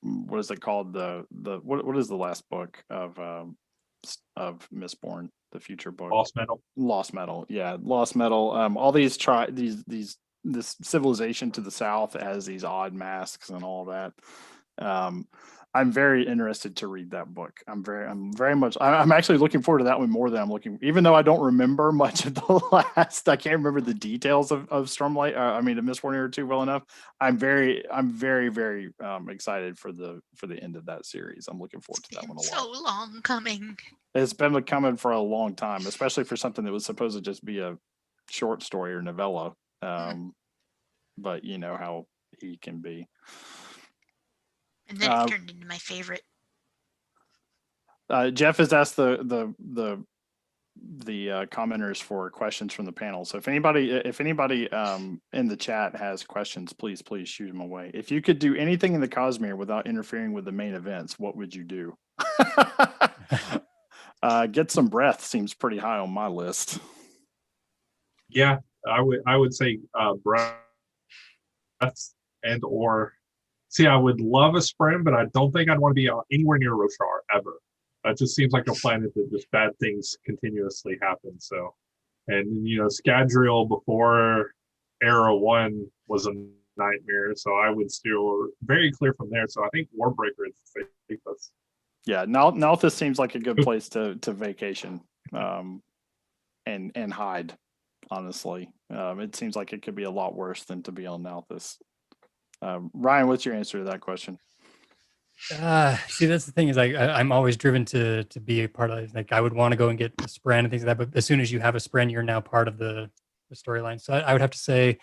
what is it called, what is the last book of Mistborn, the future book? Lost Metal. Yeah, Lost Metal. All these this civilization to the south has these odd masks and all that. I'm very interested to read that book. I'm actually looking forward to that one more than I'm looking, even though I don't remember much of the last, I can't remember the details of Stormlight. Of Mistborn Era 2 well enough. I'm very excited for the end of that series. I'm looking forward to that one a lot. So long coming. It's been coming for a long time, especially for something that was supposed to just be a short story or novella. But you know how he can be. And then it turned into my favorite. Jeff has asked the commenters for questions from the panel. So if anybody in the chat has questions, please shoot them away. If you could do anything in the Cosmere without interfering with the main events, what would you do? Get some breath seems pretty high on my list. Yeah, I would say breath and or. See, I would love a Spren, but I don't think I'd want to be anywhere near Roshar ever. That just seems like a planet that just bad things continuously happen. So, and Scadrial before Era 1 was a nightmare. So I would steer very clear from there. So I think Warbreaker is the safest. Yeah, Nalthus seems like a good place to vacation and hide. Honestly, it seems like it could be a lot worse than to be on Nalthus. Ryan, what's your answer to that question? See, that's the thing is I'm always driven to be a part of it. Like I would want to go and get a Spren and things like that, but as soon as you have a Spren, you're now part of the storyline. So I would have to say,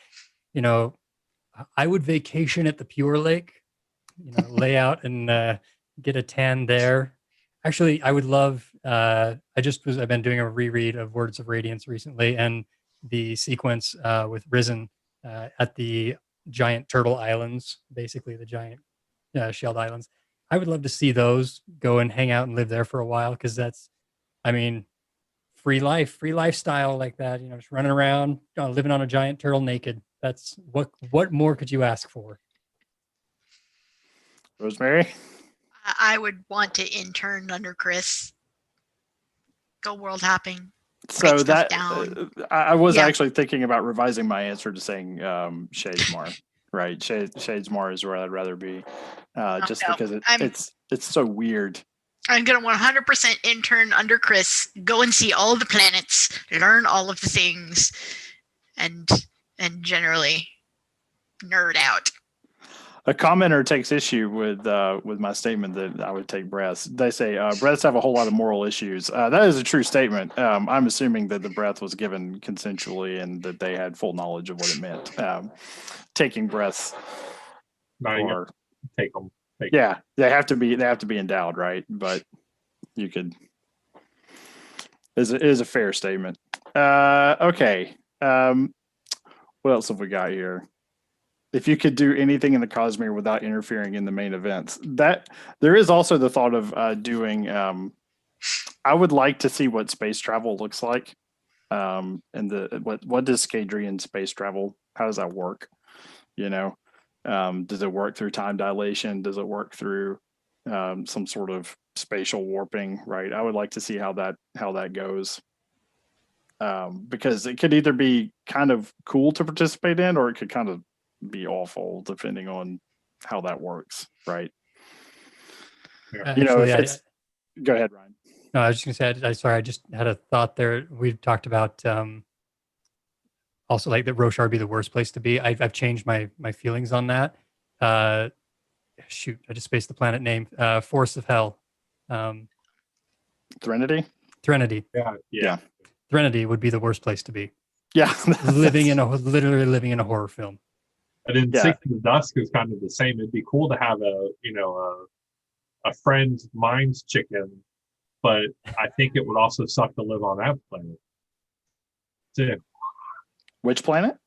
I would vacation at the Pure Lake, lay out and get a tan there. Actually, I would love. I've been doing a reread of Words of Radiance recently, and the sequence with Risen at the giant turtle islands, basically the giant shelled islands. I would love to see those, go and hang out and live there for a while, because that's, free lifestyle like that, just running around, living on a giant turtle naked. That's what more could you ask for? Rosemary? I would want to intern under Chris, go world hopping, So write stuff that down. I was Yeah. actually thinking about revising my answer to saying Shadesmar. Right, Shadesmar is where I'd rather be, just no, because I'm- it's so weird. I'm gonna 100% intern under Chris, go and see all of the planets, learn all of the things, and generally nerd out. A commenter takes issue with my statement that I would take breaths. They say breaths have a whole lot of moral issues. That is a true statement. I'm assuming that the breath was given consensually and that they had full knowledge of what it meant. Taking breaths, No, you or gotta take them. yeah, they have to be endowed, right? But you could is a fair statement. Okay. What else have we got here? If you could do anything in the Cosmere without interfering in the main events, that there is also the thought of doing. I would like to see what space travel looks like, and what does Scadrian space travel? How does that work? You know, does it work through time dilation? Does it work through some sort of spatial warping? Right. I would like to see how that goes. Because it could either be kind of cool to participate in, or it could kind of be awful depending on how that works, right? Actually, go ahead, Ryan. No, I was just gonna say. Sorry, I just had a thought there. We've talked about also like that Roshar would be the worst place to be. I've changed my feelings on that. Shoot, I just spaced the planet name. Force of Hell. Threnody. Yeah. Threnody would be the worst place to be. Yeah, literally living in a horror film. And then Six in the Dusk is kind of the same. It'd be cool to have a friend's mind's chicken, but I think it would also suck to live on that planet. So, which planet?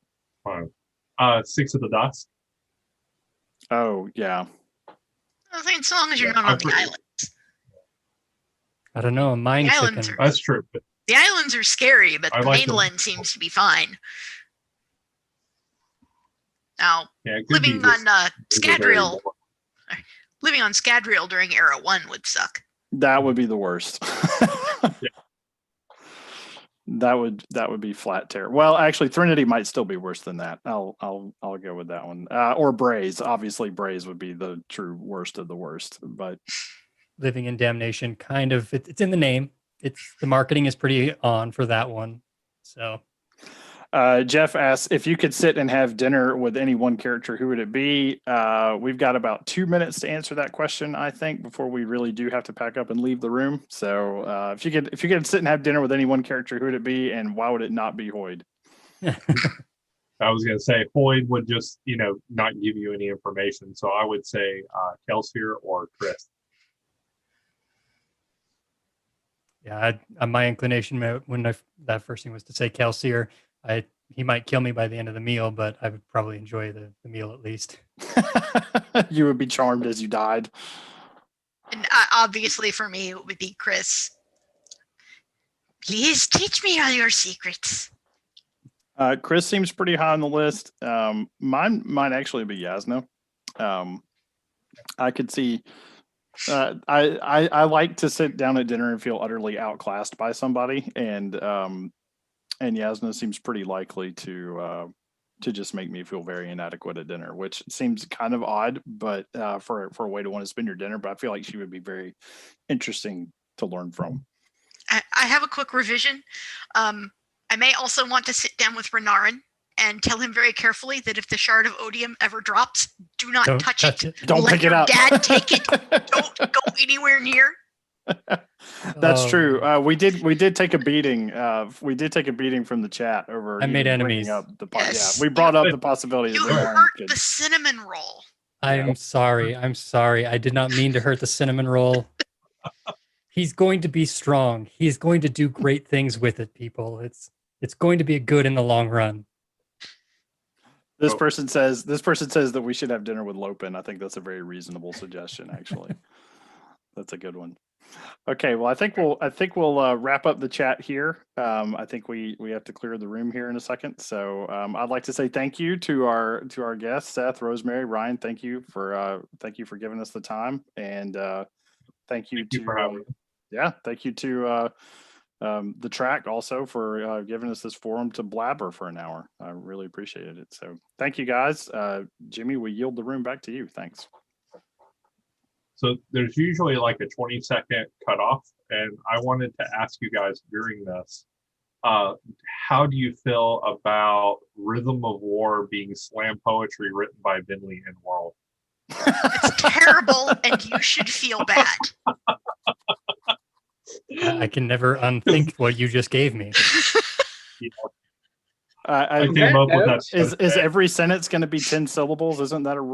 Six of the Dusk. Oh yeah. I think as long as you're not on the islands. I don't know. A mind chicken. That's true. But the islands are scary, but the mainland seems to be fine. Now, living on Scadrial, during Era 1 would suck. That would be the worst. Yeah. That would be flat terror. Well, actually, Threnody might still be worse than that. I'll go with that one. Or Braze. Obviously, Braze would be the true worst of the worst. But living in damnation, kind of. It's in the name. The marketing is pretty on for that one. So. Jeff asks, if you could sit and have dinner with any one character, who would it be? We've got about 2 minutes to answer that question, I think, before we really do have to pack up and leave the room. So if you could sit and have dinner with any one character, who would it be, and why would it not be Hoyd? I was going to say Hoyd would just, not give you any information. So I would say Kelsier or Chris. Yeah, my inclination when that first thing was to say Kelsier. He might kill me by the end of the meal, but I would probably enjoy the meal at least. You would be charmed as you died. And obviously for me, it would be Chris. Please teach me all your secrets. Chris seems pretty high on the list. Mine might actually be Yasna. I could see. I like to sit down at dinner and feel utterly outclassed by somebody, and Yasna seems pretty likely to just make me feel very inadequate at dinner, which seems kind of odd, but for a way to want to spend your dinner. But I feel like she would be very interesting to learn from. I have a quick revision. I may also want to sit down with Renarin and tell him very carefully that if the shard of odium ever drops, do not touch it. Don't pick it up. Let your dad take it. Don't go anywhere near. That's true. We did take a beating. We did take a beating from the chat over. I made enemies. Yes. Yeah, we brought up the possibility. You hurt the cinnamon roll. I'm sorry. I did not mean to hurt the cinnamon roll. He's going to be strong. He's going to do great things with it, people. It's going to be good in the long run. This person says that we should have dinner with Lopin. I think that's a very reasonable suggestion, actually. That's a good one. Okay, well, I think we'll wrap up the chat here. I think we have to clear the room here in a second. So I'd like to say thank you to our guests, Seth, Rosemary, Ryan. Thank you for giving us the time, and thank you for having me. Yeah, thank you to the track also for giving us this forum to blabber for an hour. I really appreciated it. So thank you guys. Jimmy, we yield the room back to you. Thanks. So there's usually like a 20-second cutoff, and I wanted to ask you guys during this, how do you feel about Rhythm of War being slam poetry written by Vinley and Worrell? It's terrible, and you should feel bad. I can never unthink what you just gave me. You know, I I came up with that. is every sentence going to be 10 syllables? Isn't that a rule?